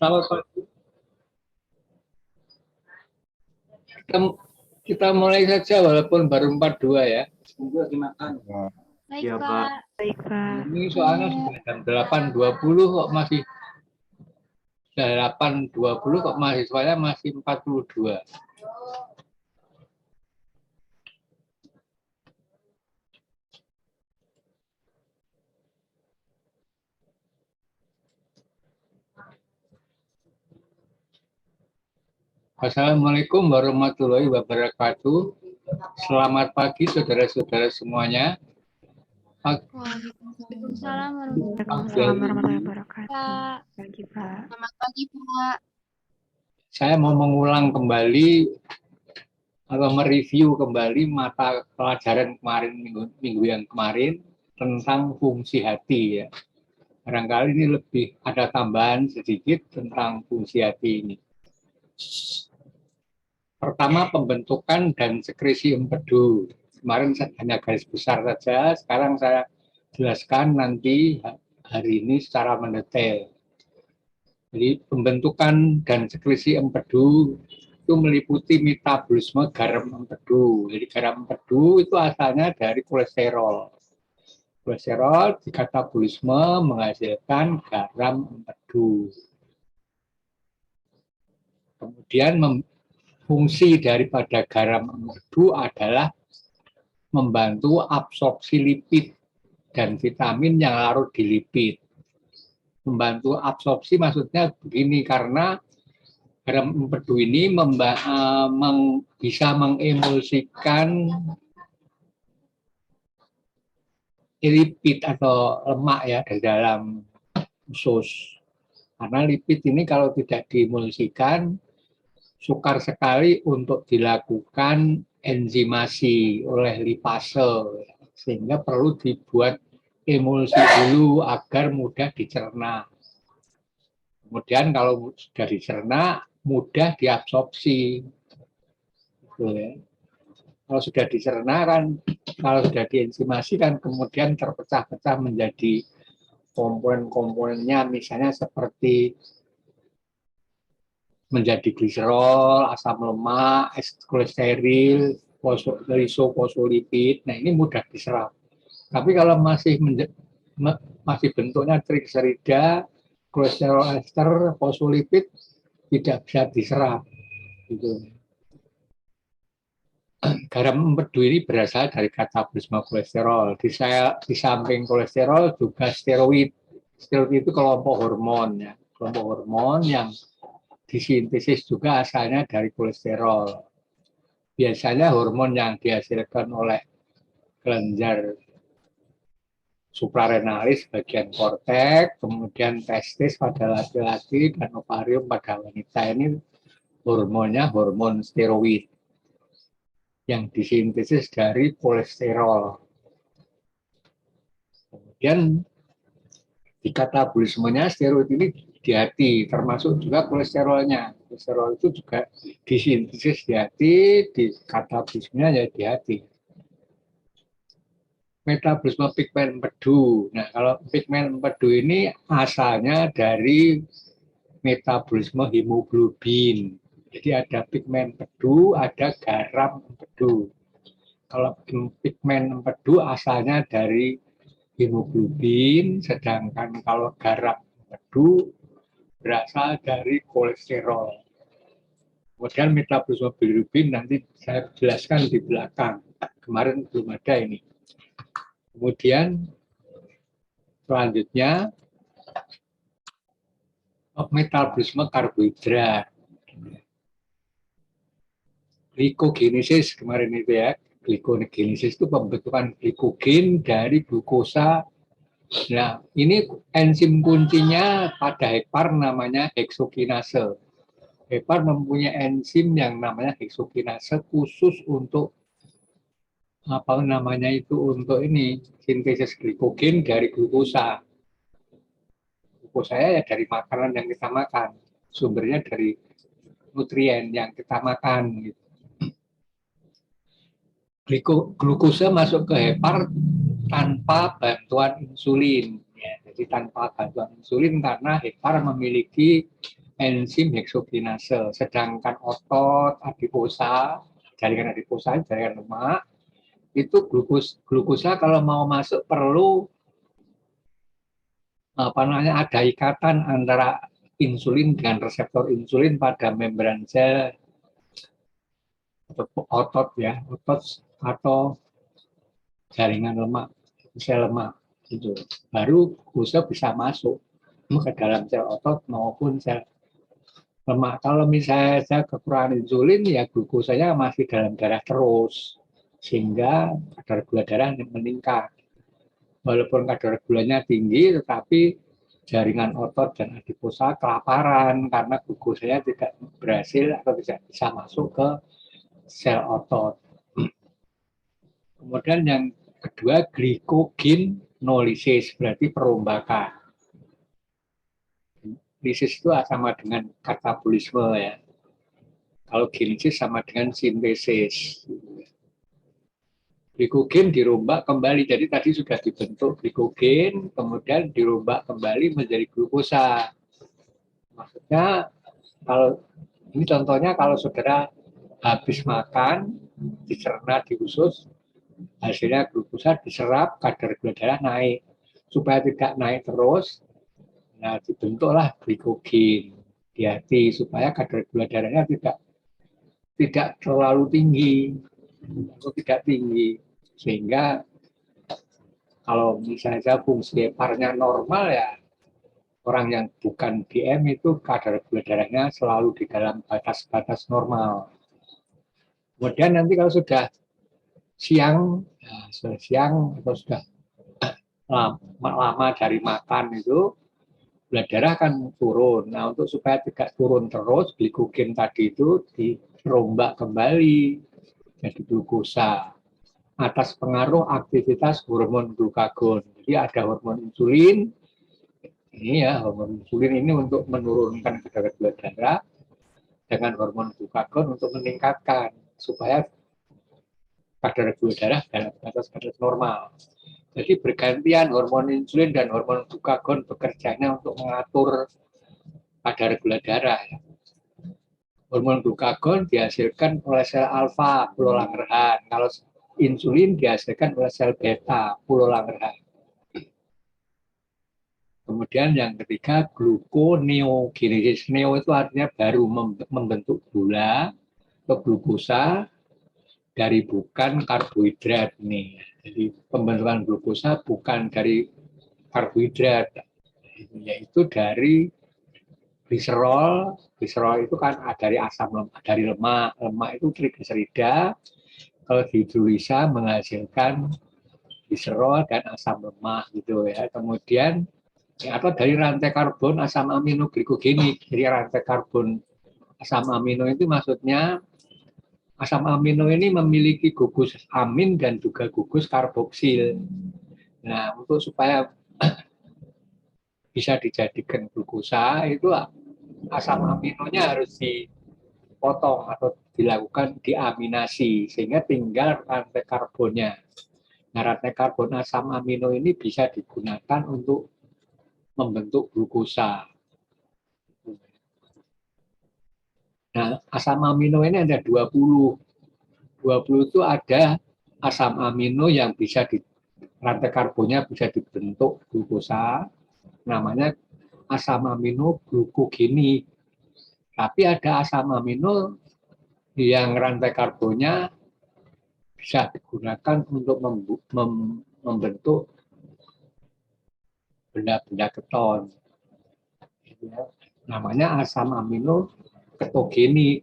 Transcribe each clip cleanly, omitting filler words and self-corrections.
Selamat pagi. Kita mulai saja walaupun baru 42 ya. Semoga dimakan. Baik, Ya, Pak. Pak. Baik, Pak. Ini soalnya sudah jam 8.20 kok masih 8.20 kok mahasiswanya masih 42. Assalamualaikum warahmatullahi wabarakatuh. Selamat pagi saudara-saudara semuanya. Waalaikumsalam warahmatullahi wabarakatuh. Pak. Pagi, Pak. Selamat pagi, Pak. Saya mau mengulang kembali atau mereview kembali mata pelajaran kemarin minggu yang kemarin tentang fungsi hati ya. Barangkali ini lebih ada tambahan sedikit tentang fungsi hati ini. Pertama, pembentukan dan sekresi empedu. Kemarin saya hanya garis besar saja, sekarang saya jelaskan nanti hari ini secara mendetail. Jadi pembentukan dan sekresi empedu itu meliputi metabolisme garam empedu. Jadi garam empedu itu asalnya dari kolesterol. Kolesterol di katabolisme menghasilkan garam empedu. Kemudian fungsi daripada garam empedu adalah membantu absorpsi lipid dan vitamin yang larut di lipid. Membantu absorpsi maksudnya begini, karena garam empedu ini bisa mengemulsikan lipid atau lemak ya di dalam usus. Karena lipid ini kalau tidak diemulsikan sukar sekali untuk dilakukan enzimasi oleh lipase, sehingga perlu dibuat emulsi dulu agar mudah dicerna. Kemudian kalau sudah dicerna, mudah diabsorpsi. Kalau sudah dicerna kan, kalau sudah dienzimasi kan kemudian terpecah-pecah menjadi komponen-komponennya, misalnya seperti menjadi gliserol, asam lemak, kolesterol, lisofosfolipid. Nah, ini mudah diserap. Tapi kalau masih bentuknya trigliserida, kolesterol ester, fosfolipid tidak bisa diserap. Gitu. Garam empedu ini berasal dari katabolisme kolesterol. Di samping kolesterol juga steroid. Steroid itu kelompok hormon ya, kelompok hormon yang disintesis juga asalnya dari kolesterol. Biasanya hormon yang dihasilkan oleh kelenjar suprarenalis bagian korteks, kemudian testis pada laki-laki dan ovarium pada wanita. Ini hormonnya hormon steroid yang disintesis dari kolesterol. Kemudian di katabolismenya steroid ini di hati, termasuk juga kolesterolnya. Kolesterol itu juga disintesis di hati, di katabolismenya ya di hati. Metabolisme pigmen empedu. Nah, kalau pigmen empedu ini asalnya dari metabolisme hemoglobin. Jadi ada pigmen empedu, ada garam empedu. Kalau pigmen empedu asalnya dari hemoglobin, sedangkan kalau garam empedu berasal dari kolesterol. Kemudian metabolisme bilirubin nanti saya jelaskan di belakang. Kemarin belum ada ini. Kemudian selanjutnya metabolisme karbohidrat. Glikogenesis kemarin itu ya. Glikogenesis itu pembentukan glikogen dari glukosa. Nah, ini enzim kuncinya pada hepar namanya heksokinase. Hepar mempunyai enzim yang namanya heksokinase khusus untuk untuk ini sintesis glikogen dari glukosa. Glukosa ya dari makanan yang kita makan, sumbernya dari nutrien yang kita makan. Glukosa masuk ke hepar tanpa bantuan insulin. Ya, jadi tanpa bantuan insulin karena hepar memiliki enzim heksokinase. Sedangkan otot, adiposa, jaringan adiposa, jaringan lemak, itu glukosa kalau mau masuk perlu ada ikatan antara insulin dengan reseptor insulin pada membran sel otot ya, otot atau jaringan lemak, sel lemak itu. Baru glukosa bisa masuk ke dalam sel otot maupun sel lemak. Kalau misalnya saya kekurangan insulin, ya glukosanya masih dalam darah terus, sehingga kadar gula darah meningkat. Walaupun kadar gulanya tinggi, tetapi jaringan otot dan adiposa kelaparan karena glukosanya tidak berhasil atau tidak bisa masuk ke sel otot. Kemudian yang kedua, glikogenolisis, berarti perombakan. Lisis itu sama dengan katabolisme ya. Kalau genesis sama dengan sintesis. Glikogen dirombak kembali, jadi tadi sudah dibentuk glikogen, kemudian dirombak kembali menjadi glukosa. Maksudnya, kalau ini contohnya kalau saudara habis makan, dicerna di usus, hasilnya glukosa diserap, kadar gula darah naik. Supaya tidak naik terus, nah dibentuklah glikogen di hati supaya kadar gula darahnya tidak terlalu tinggi atau tidak tinggi, sehingga kalau misalnya fungsi heparnya normal ya, orang yang bukan DM itu kadar gula darahnya selalu di dalam batas-batas normal. Kemudian nanti kalau sudah siang atau sudah lama dari makan itu, gula darah akan turun. Nah, untuk supaya tidak turun terus, glikogen tadi itu dirombak kembali jadi glukosa atas pengaruh aktivitas hormon glukagon. Jadi ada hormon insulin. Ini ya, hormon insulin ini untuk menurunkan kadar gula darah, dengan hormon glukagon untuk meningkatkan supaya kadar gula darah dalam batas-batas normal. Jadi bergantian hormon insulin dan hormon glukagon bekerjanya untuk mengatur kadar gula darah. Hormon glukagon dihasilkan oleh sel alfa, pulau Langerhans. Kalau insulin dihasilkan oleh sel beta, pulau Langerhans. Kemudian yang ketiga, gluconeogenesis. Neo itu artinya baru membentuk gula atau glukosa dari bukan karbohidrat nih. Jadi pembentukan glukosa bukan dari karbohidrat, yaitu dari gliserol. Gliserol itu kan dari dari lemak. Lemak itu trigliserida. Kalau dihidrolisa menghasilkan gliserol dan asam lemak gitu ya. Kemudian atau dari rantai karbon asam amino glikogenik. Jadi rantai karbon asam amino itu maksudnya asam amino ini memiliki gugus amin dan juga gugus karboksil. Nah, untuk supaya bisa dijadikan glukosa itu asam aminonya harus dipotong atau dilakukan diaminasi sehingga tinggal rantai karbonnya. Nah, rantai karbon asam amino ini bisa digunakan untuk membentuk glukosa. Nah, asam amino ini ada 20. 20 itu ada asam amino yang bisa rantai karbonnya bisa dibentuk glukosa, namanya asam amino glukogenik. Tapi ada asam amino yang rantai karbonnya bisa digunakan untuk membentuk benda-benda keton. Namanya asam amino ketogenik.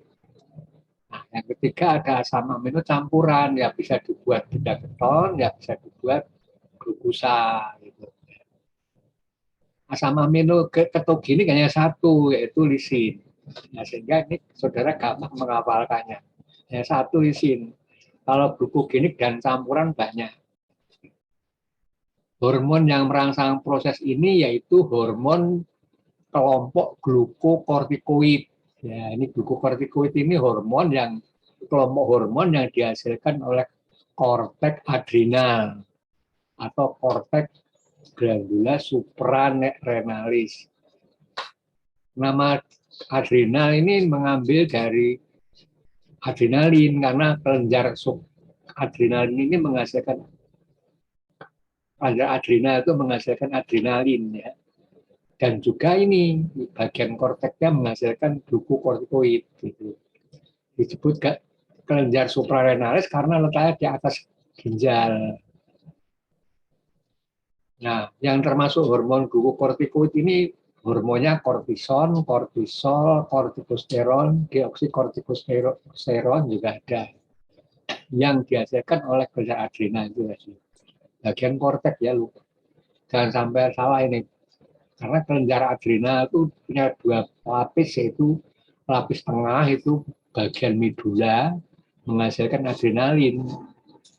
Nah, yang ketiga ada asam amino campuran, ya bisa dibuat benda keton, ya bisa dibuat glukosa. Gitu. Asam amino ketogenik hanya satu, yaitu lisin. Nah, sehingga ini saudara gampang menghafalkannya. Hanya satu lisin. Kalau glukogenik dan campuran banyak. Hormon yang merangsang proses ini yaitu hormon kelompok glukokortikoid. Ya, ini glukokortikoid ini kelompok hormon yang dihasilkan oleh korteks adrenal atau korteks glandula suprarenalis. Nama adrenal ini mengambil dari adrenalin karena kelenjar adrenalin ini menghasilkan adrenal itu menghasilkan adrenalin ya. Dan juga ini bagian korteksnya menghasilkan glukokortikoid gitu. Disebut kelenjar suprarenalis karena letaknya di atas ginjal. Nah, yang termasuk hormon glukokortikoid ini hormonnya kortison, kortisol, kortikosteron, deoksikokortikosteron juga ada yang dihasilkan oleh kelenjar adrenal itu. Bagian korteks ya, lu. Jangan sampai salah ini. Karena kelenjar adrenal itu punya dua lapis, yaitu lapis tengah itu bagian medula menghasilkan adrenalin,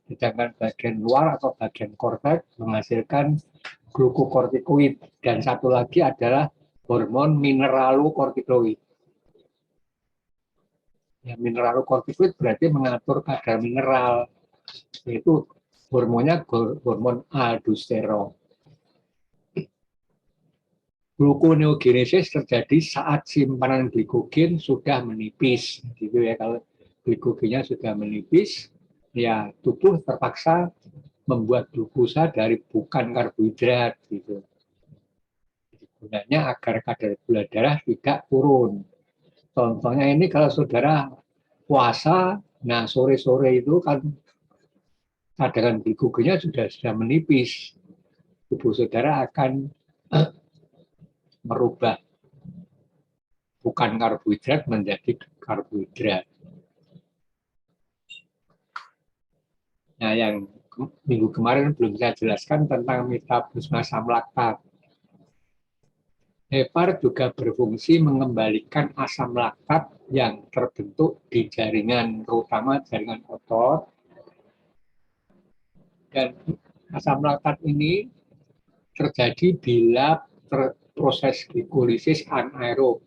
sedangkan bagian luar atau bagian korteks menghasilkan glukokortikoid, dan satu lagi adalah hormon mineralokortikoid. Ya, mineralokortikoid berarti mengatur kadar mineral, yaitu hormonnya hormon aldosteron. Gluconeogenesis terjadi saat simpanan glikogen sudah menipis, gitu ya. Kalau glikogennya sudah menipis, ya tubuh terpaksa membuat glukosa dari bukan karbohidrat, gitu. Gunanya agar kadar gula darah tidak turun. Contohnya ini kalau saudara puasa, nah sore-sore itu kan cadangan glikogennya sudah menipis, tubuh saudara akan merubah bukan karbohidrat menjadi karbohidrat. Nah, yang minggu kemarin belum saya jelaskan tentang metabolisme asam laktat. Hepar juga berfungsi mengembalikan asam laktat yang terbentuk di jaringan, terutama jaringan otot. Dan asam laktat ini terjadi bila proses glikolisis anaerob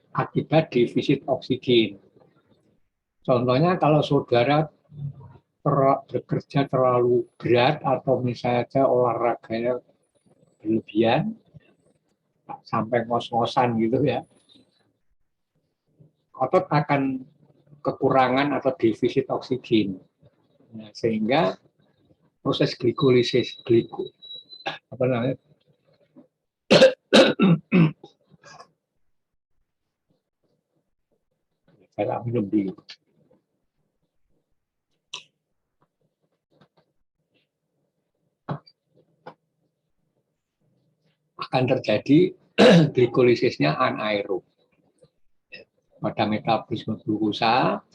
akibat defisit oksigen. Contohnya kalau saudara bekerja terlalu berat atau misalnya olahraganya berlebihan sampai ngos-ngosan gitu ya, otot akan kekurangan atau defisit oksigen. Nah, sehingga proses glikolisis apa namanya saya minum dulu. Akan terjadi glikolisisnya anaerob. Pada metabolisme glukosa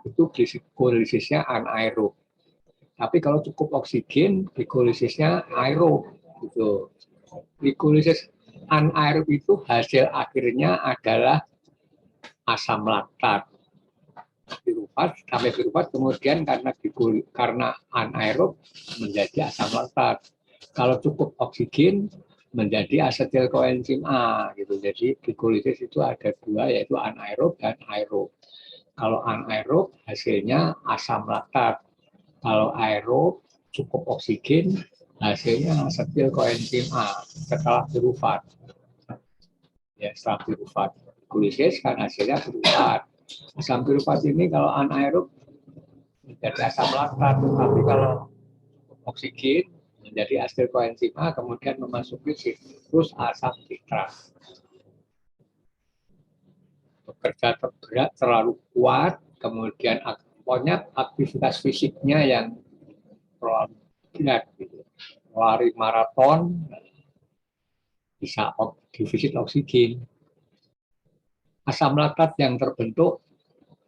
itu glikolisisnya anaerob. Tapi kalau cukup oksigen, glikolisisnya aerob. Gitu. Glikolisis anaerob itu hasil akhirnya adalah asam laktat. Sampai piruvat kemudian karena anaerob menjadi asam laktat. Kalau cukup oksigen menjadi asetil koenzim A gitu. Jadi glikolisis itu ada dua, yaitu anaerob dan aerob. Kalau anaerob hasilnya asam laktat. Kalau aerob cukup oksigen hasilnya asetil koenzim A setelah piruvat. Ya, setelah piruvat. Glikolisis kan hasilnya piruvat. Asam piruvat ini kalau anaerob menjadi asam laktat, tapi kalau oksigen menjadi asetil koenzim A, kemudian memasuki siklus asam citrat. Bekerja berat terlalu kuat, kemudian pokoknya aktivitas fisiknya yang terlalu berat, gitu. Lari maraton bisa defisit oksigen. Asam laktat yang terbentuk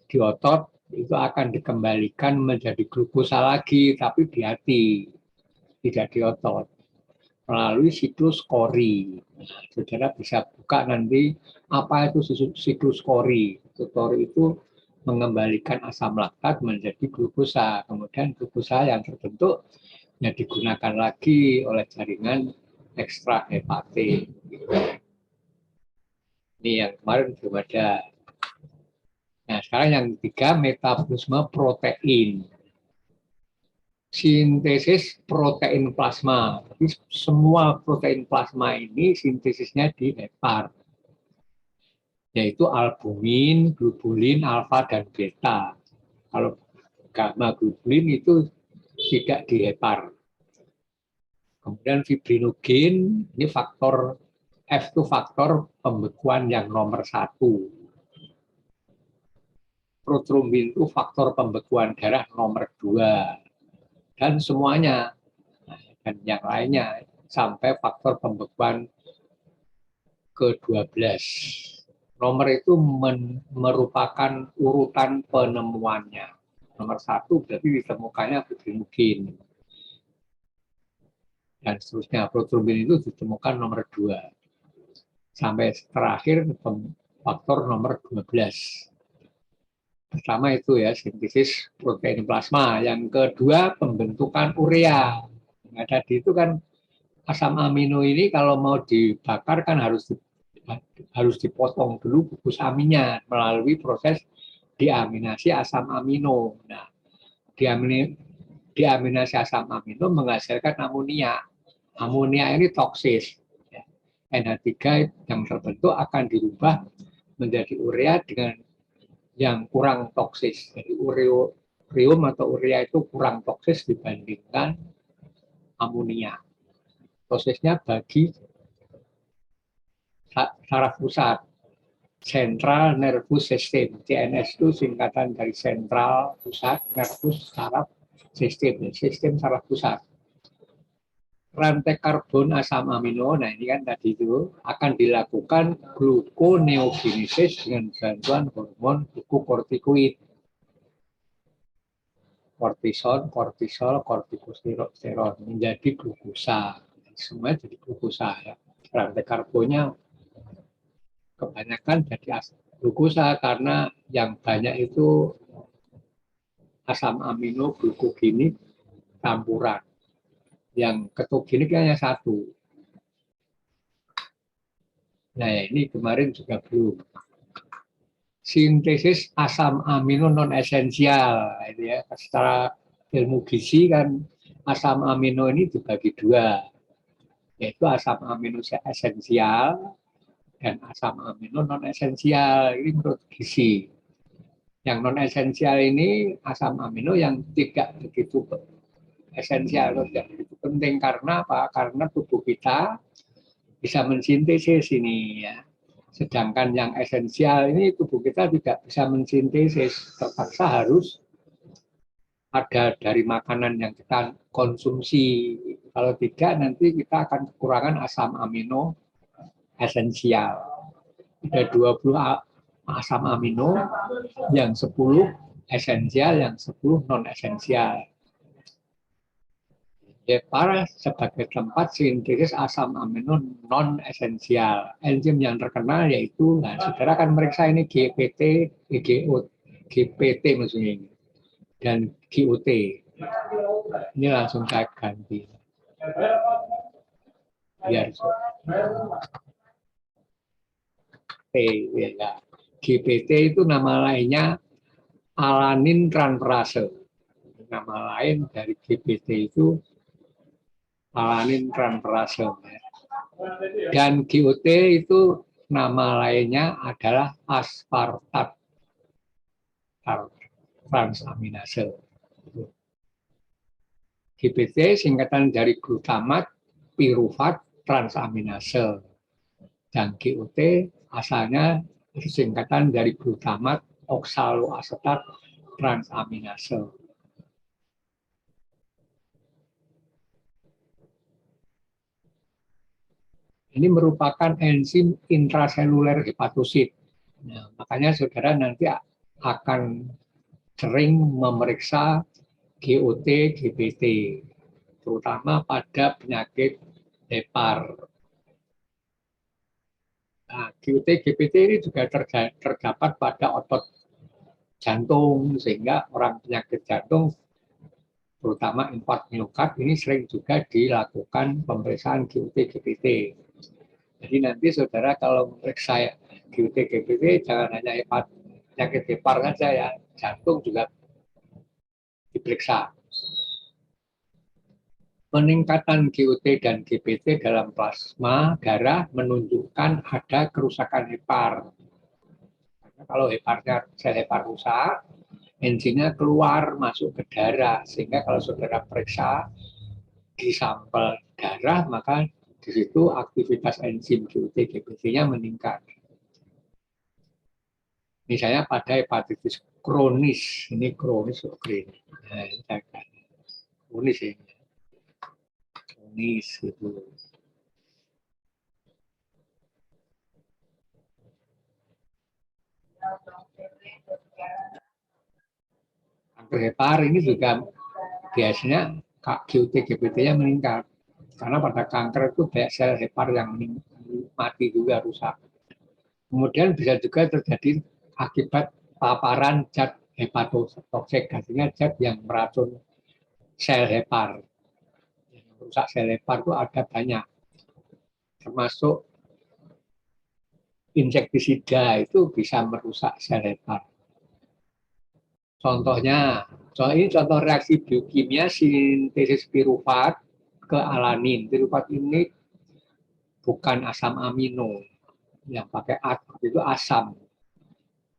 di otot itu akan dikembalikan menjadi glukosa lagi, tapi di hati, tidak di otot, melalui siklus Cori. Saudara bisa buka nanti apa itu siklus Cori. Cori itu mengembalikan asam laktat menjadi glukosa, kemudian glukosa yang terbentuk yang digunakan lagi oleh jaringan ekstra hepatik. Ini yang kemarin belum ada. Nah, sekarang yang ketiga, metabolisme protein. Sintesis protein plasma. Jadi semua protein plasma ini sintesisnya di hepar. yaitu albumin, globulin, alfa, dan beta. Kalau gamma globulin itu tidak di hepar. Kemudian fibrinogen, ini faktor F itu faktor pembekuan yang nomor 1. Protrombin itu faktor pembekuan darah nomor 2. Dan semuanya, dan yang lainnya, sampai faktor pembekuan ke-12. Nomor itu merupakan urutan penemuannya. Nomor 1 berarti ditemukannya fibrinogen. Dan seterusnya, protrombin itu ditemukan nomor 2. Sampai terakhir faktor nomor 12. Pertama itu ya, sintesis protein plasma. Yang kedua, pembentukan urea. Nah, tadi itu kan asam amino ini kalau mau dibakar kan harus dipotong dulu gugus aminnya melalui proses diaminasi asam amino. Nah, diaminasi asam amino menghasilkan amonia. Amonia ini toksis. NH3 yang terbentuk akan dirubah menjadi urea dengan yang kurang toksis. Jadi ureum atau urea itu kurang toksis dibandingkan amonia. Prosesnya bagi saraf pusat, Central Nervous System. CNS itu singkatan dari Central Pusat Nervous Saraf System, sistem saraf pusat. Rantai karbon asam amino, nah ini kan tadi itu akan dilakukan gluconeogenesis dengan bantuan hormon glukokortikoid. Kortisol, kortikosteron menjadi glukosa. Semua jadi glukosa ya. Rantai karbonnya kebanyakan jadi glukosa karena yang banyak itu asam amino glukogenik campuran. Yang ketogenik hanya 1. Nah, ini kemarin juga belum. Sintesis asam amino non esensial, itu ya. Secara ilmu gizi kan asam amino ini dibagi 2, yaitu asam amino esensial dan asam amino non esensial. Ini menurut gizi. Yang non esensial ini asam amino yang tidak begitu esensial, tidak begitu penting karena apa? Karena tubuh kita bisa mensintesis ini ya. Sedangkan yang esensial ini tubuh kita tidak bisa mensintesis, terpaksa harus ada dari makanan yang kita konsumsi. Kalau tidak nanti kita akan kekurangan asam amino esensial. Ada 20 asam amino, yang 10 esensial, yang 10 non esensial. Hepar sebagai tempat sintesis asam amino non esensial. Enzim yang terkenal yaitu, nah saudara akan meriksa ini GPT, GPT maksudnya ini, dan GOT. Ini langsung saya ganti. Biar ya. GPT itu nama lainnya alanin transferase. Nama lain dari GPT itu alanin transferase. Dan GOT itu nama lainnya adalah aspartat transaminase. GPT singkatan dari glutamat pirufat transaminase. Dan GOT asalnya singkatan dari glutamat oksaloasetat transaminase. Ini merupakan enzim intraseluler hepatosit. Nah, makanya saudara nanti akan sering memeriksa GOT, GPT, terutama pada penyakit hepar. Nah, GOT, GPT ini juga terdapat pada otot jantung, sehingga orang penyakit jantung, terutama infark miokard, ini sering juga dilakukan pemeriksaan GOT, GPT. Jadi nanti saudara kalau memeriksa GOT, GPT, jangan hanya penyakit hepar saja ya, jantung juga diperiksa. Peningkatan GOT dan GPT dalam plasma darah menunjukkan ada kerusakan hepar. Kalau sel hepar rusak, enzimnya keluar masuk ke darah, sehingga kalau saudara periksa di sampel darah, maka di situ aktivitas enzim QT-GPT-nya meningkat. Misalnya pada hepatitis kronis, ini kronis nah, kronis ya, kronis gitu. Kanker hepar ini juga biasanya QT-GPT-nya meningkat. Karena pada kanker itu banyak sel hepar yang mati juga, rusak. Kemudian bisa juga terjadi akibat paparan zat hepatotoksik, artinya zat yang meracun sel hepar. Yang merusak sel hepar itu ada banyak, termasuk insektisida itu bisa merusak sel hepar. Contohnya, ini contoh reaksi biokimia sintesis pirufat ke alanin. Pirufat ini bukan asam amino, yang pakai itu asam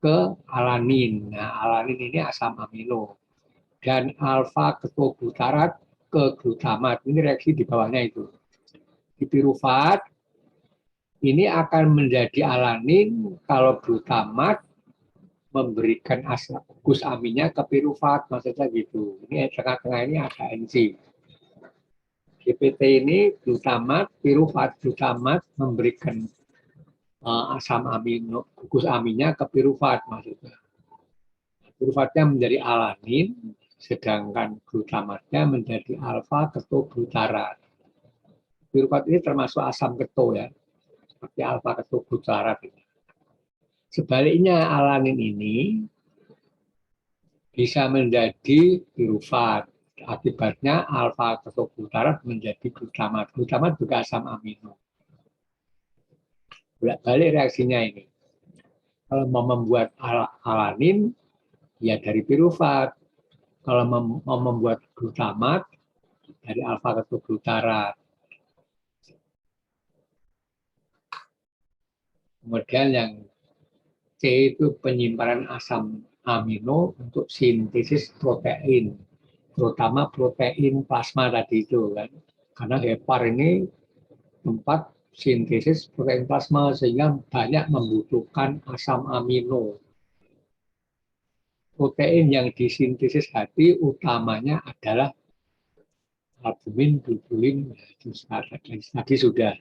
ke alanin. Nah, alanin ini asam amino. Dan alfa ketobutarat ke glutamat. Ini reaksi di bawahnya itu. Di pirufat ini akan menjadi alanin kalau glutamat memberikan gus aminnya ke pirufat, maksudnya gitu. Ini tengah-tengah ini ada enzim. GPT ini glutamat, pirufat, glutamat memberikan asam amino, gugus aminnya ke pirufat, maksudnya. Piruvatnya menjadi alanin, sedangkan glutamatnya menjadi alfa ketobutarat. Pirufat ini termasuk asam keto ya, seperti alfa ketobutarat ini. Sebaliknya alanin ini bisa menjadi pirufat. Akibatnya alfa ketobutarat menjadi glutamat. Glutamat juga asam amino. Bolak-balik reaksinya ini. Kalau mau membuat alanin, ya dari pirufat. Kalau mau membuat glutamat, dari alfa ketobutarat. Kemudian yang C itu penyimpanan asam amino untuk sintesis protein, terutama protein plasma tadi itu kan. Karena hepar ini tempat sintesis protein plasma sehingga banyak membutuhkan asam amino. Protein yang disintesis hati utamanya adalah albumin, globulin, tadi sudah.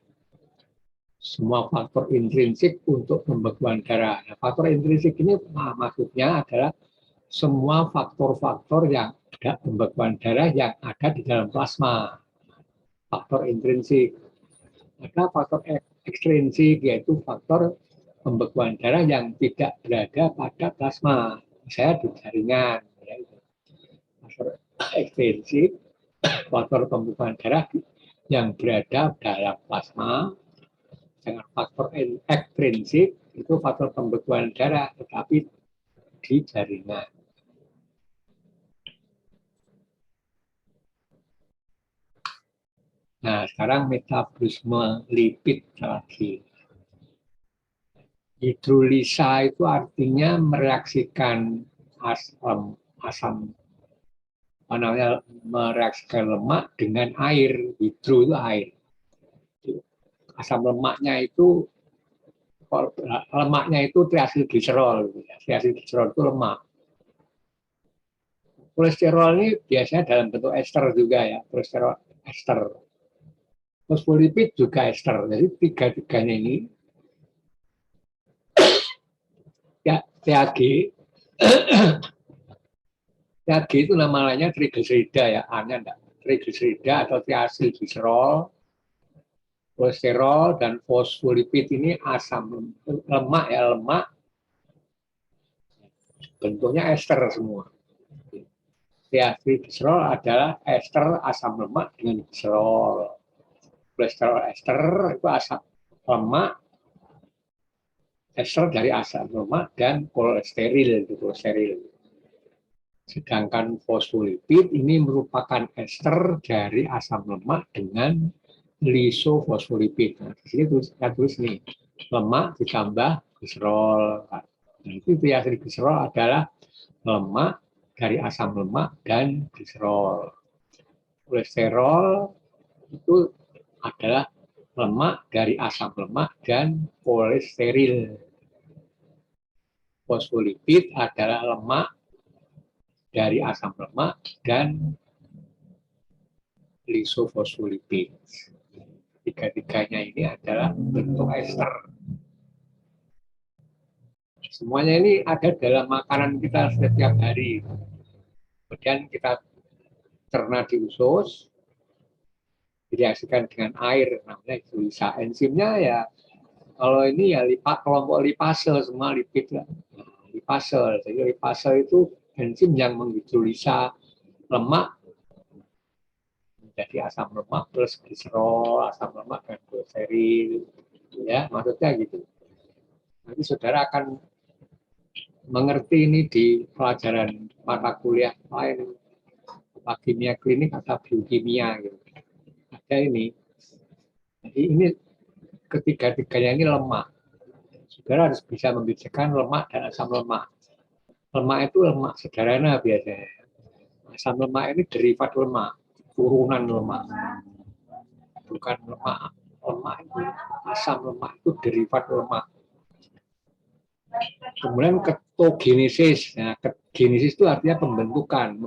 Semua faktor intrinsik untuk pembekuan darah. Nah, faktor intrinsik ini maksudnya adalah semua faktor-faktor yang ada pembekuan darah yang ada di dalam plasma. Faktor intrinsik. Ada faktor ekstrinsik, yaitu faktor pembekuan darah yang tidak berada pada plasma. Misalnya di jaringan. Faktor ekstrinsik, faktor pembekuan darah yang berada dalam plasma. Dengan faktor ekstrinsik itu faktor pembekuan darah, tetapi di jaringan. Nah, sekarang metabolisme lipid lagi. Hidrolisa itu artinya mereaksikan asam mereaksikan lemak dengan air. Hidro itu air. Asam lemaknya itu triasilgliserol. Triasilgliserol itu lemak. Kolesterol ini biasanya dalam bentuk ester juga ya, kolesterol ester. Fosfolipid juga ester. Jadi tiga-tiganya ini ya, TAG TAG itu nama lainnya trigliserida ya, A-nya enggak. Trigliserida atau triasilgliserol, kolesterol dan fosfolipid ini asam lemak ya, lemak bentuknya ester semua. Triasilgliserol adalah ester asam lemak dengan gliserol. Kolesterol ester itu asam lemak, ester dari asam lemak dan kolesterol. Sedangkan fosfolipid ini merupakan ester dari asam lemak dengan lisofosfolipid. Nah, di sini tulis nih, lemak ditambah gliserol. Nah, itu triacylglycerol adalah lemak dari asam lemak dan gliserol. Kolesterol itu adalah lemak dari asam lemak dan kolesterol. Fosfolipid adalah lemak dari asam lemak dan lisofosfolipid. Tiga-tiganya ini adalah bentuk ester. Semuanya ini ada dalam makanan kita setiap hari. Kemudian kita cerna di usus, direaksikan dengan air, namanya hidrolisa. Enzimnya ya, kalau ini ya kelompok lipase, semua lipid. Lipase, jadi lipase itu enzim yang menghidrolisa lemak menjadi asam lemak plus gliserol, asam lemak dan kolesterol. Ya, maksudnya gitu. Nanti saudara akan mengerti ini di pelajaran mata kuliah lain, apa kimia klinik atau biokimia gitu. Ada ini. Jadi ini ketiga-tiganya ini lemak. Saudara harus bisa membedakan lemak dan asam lemak. Lemak itu lemak sederhana biasanya. Asam lemak ini derivat lemak, turunan lemak. Bukan lemak. Lemak itu, asam lemak itu derivat lemak. Kemudian ketogenesis. Nah, ketogenesis itu artinya pembentukan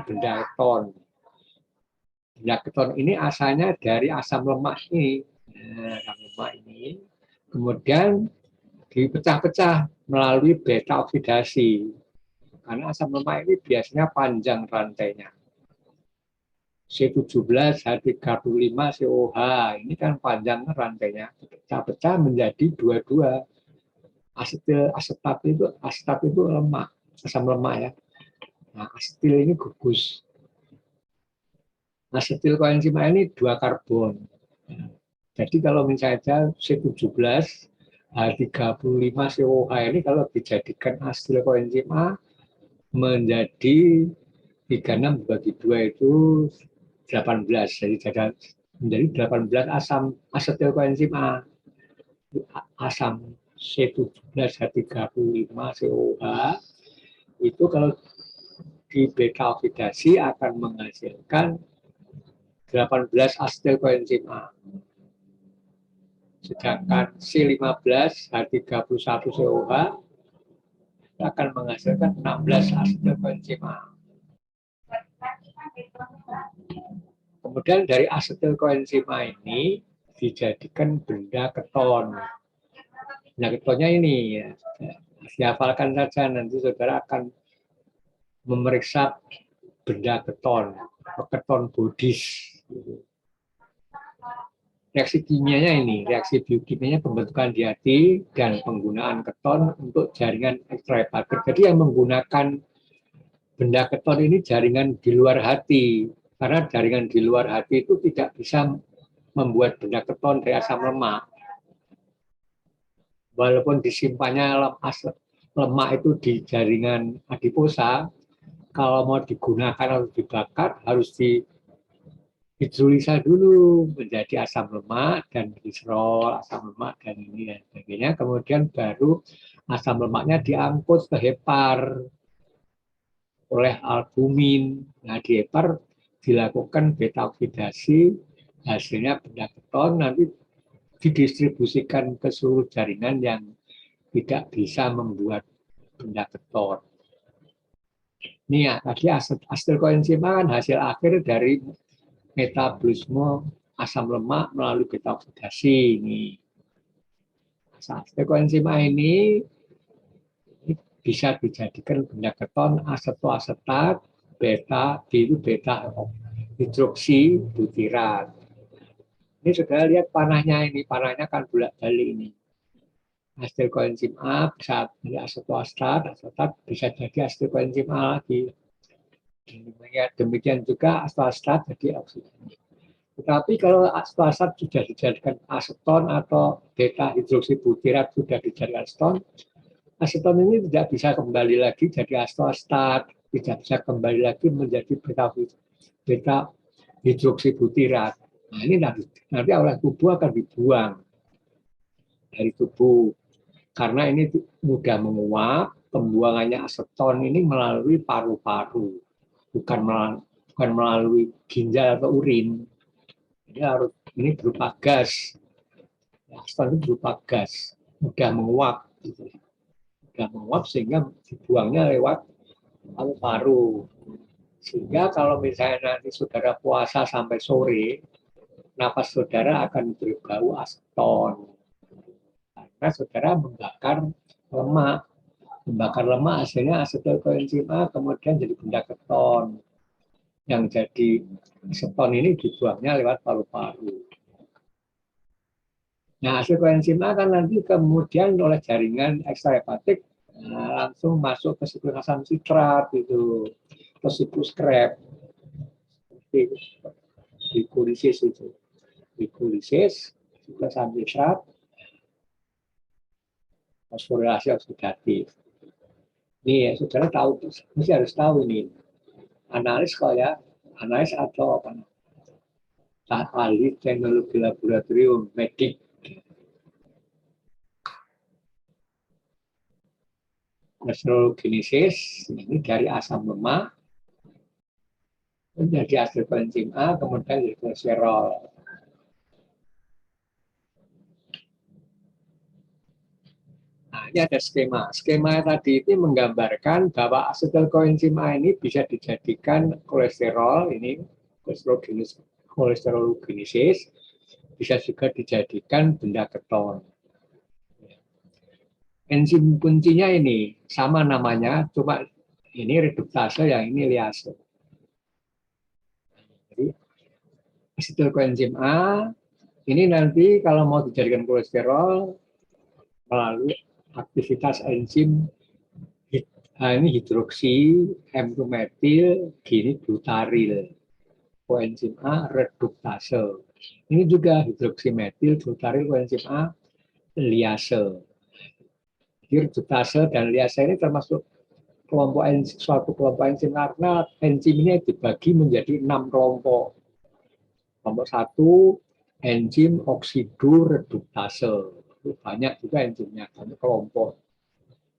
benda keton. Benda keton ini asalnya dari asam lemak ini. Nah, asam lemak ini kemudian dipecah-pecah melalui beta oksidasi. Karena asam lemak ini biasanya panjang rantainya. C17, H35, COH. Ini kan panjang rantainya. Pecah-pecah menjadi dua-dua. Asetat itu lemak, asam lemak ya. Nah, asetil ini gugus. Asetil koenzima ini 2 karbon. Jadi kalau misalnya C17, H35, COH ini kalau dijadikan asetil koenzima menjadi 36 bagi 2 itu 18. Jadi menjadi 18 asam asetil koenzima. Asam C17, H35, COH itu kalau di beta oksidasi akan menghasilkan 18 asetil koenzima. Sedangkan C15, H31, COH akan menghasilkan 16 asetil koenzima. Kemudian dari asetil koenzima ini dijadikan benda keton. Benda ketonnya ini ya, dihafalkan saja, nanti saudara akan memeriksa benda keton bodies. Reaksi kimianya ini, reaksi biokimianya pembentukan diati dan penggunaan keton untuk jaringan ekstrahepatit. Jadi yang menggunakan benda keton ini jaringan di luar hati, karena jaringan di luar hati itu tidak bisa membuat benda keton dari asam lemak. Walaupun disimpannya lemak itu di jaringan adiposa, kalau mau digunakan atau dibakar harus hidrolisa dulu menjadi asam lemak dan gliserol, asam lemak dan ini dan sebagainya. Kemudian baru asam lemaknya diangkut ke hepar oleh albumin. Nah, di hepar dilakukan beta oksidasi, hasilnya benda keton nanti didistribusikan ke seluruh jaringan yang tidak bisa membuat benda keton. Ini ya, tadi asetil koenzima kan hasil akhir dari metabolisme asam lemak melalui beta oksidasi ini. Asetil koenzima ini bisa dijadikan benda keton asetoasetat, beta hidroksi butirat. Ini sudah lihat panahnya ini, panahnya kan bolak-balik ini. Asetil koenzim A bisa jadi asetoasetat, asetat bisa jadi asetil koenzim A lagi. Demikian juga asetoasetat jadi oksigen. Tetapi kalau asetoasetat sudah dijadikan aseton atau beta hidroksibutirat sudah dijadikan aseton, aseton ini tidak bisa kembali lagi jadi asetoasetat, tidak bisa kembali lagi menjadi beta hidroksibutirat. Nah, ini nanti oleh tubuh akan dibuang dari tubuh. karena ini mudah menguap, pembuangannya aseton ini melalui paru-paru, bukan melalui ginjal atau urin. Jadi harus ini berupa gas. Aseton itu berupa gas, mudah menguap, gitu. Mudah menguap sehingga dibuangnya lewat paru-paru. Sehingga kalau misalnya nanti saudara puasa sampai sore, napas saudara akan berbau aseton. Karena saudara membakar lemak. Membakar lemak hasilnya asetilkoenzim A kemudian jadi benda keton. Yang jadi aseton ini dibuangnya lewat paru-paru. Nah, asetilkoenzim A kan nanti kemudian oleh jaringan ekstrahepatik langsung masuk ke siklus asam sitrat itu, ke siklus Krebs, glikolisis itu. Glikolisis, siklus asam sitrat, fosforilasi oksidatif. Ini ya, saudara tahu, mesti harus tahu ini. Analis kok ya, analis atau apa? Ahli teknologi laboratorium medik. Kolesterologenesis ini dari asam lemak menjadi asetilkoenzim A kemudian jadi kolesterol. Nah, ini ada skema. Skema tadi itu menggambarkan bahwa asetilkoenzim A ini bisa dijadikan kolesterol, ini kolesterologenesis, bisa juga dijadikan benda keton. Enzim kuncinya ini sama namanya, cuma ini reduktase, yang ini liase. Jadi asetilkoenzim A ini nanti kalau mau dijadikan kolesterol melalui aktivitas enzim ini hidroksi M2-metil gini glutaril, koenzim A reduktase. Ini juga hidroksi metil glutaril koenzim A liase. Reduktase dan liase ini termasuk kelompok enzim, suatu kelompok enzim karena enzim ini dibagi menjadi 6 kelompok. Kelompok 1 enzim oksidoreduktase. Banyak juga enzimnya, banyak kelompok.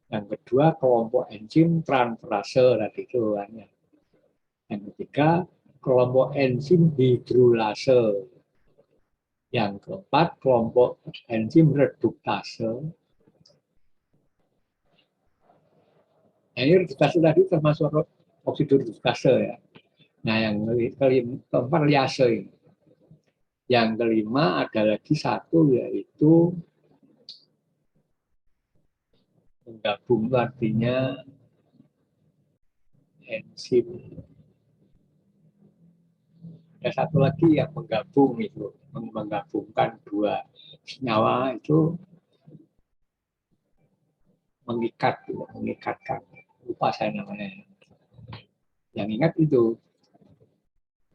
Yang kedua kelompok enzim transferase tadi itu banyak. Yang ketiga kelompok enzim hidrolase. Yang keempat kelompok enzim reduktase. Ini reduktase tadi termasuk oksidoreduktase ya. Nah, yang keempat liase. Yang kelima ada lagi satu yaitu menggabung, artinya enzim. Ada satu lagi yang menggabung itu, menggabungkan dua senyawa itu mengikat, mengikatkan. Lupa saya namanya. Yang ingat itu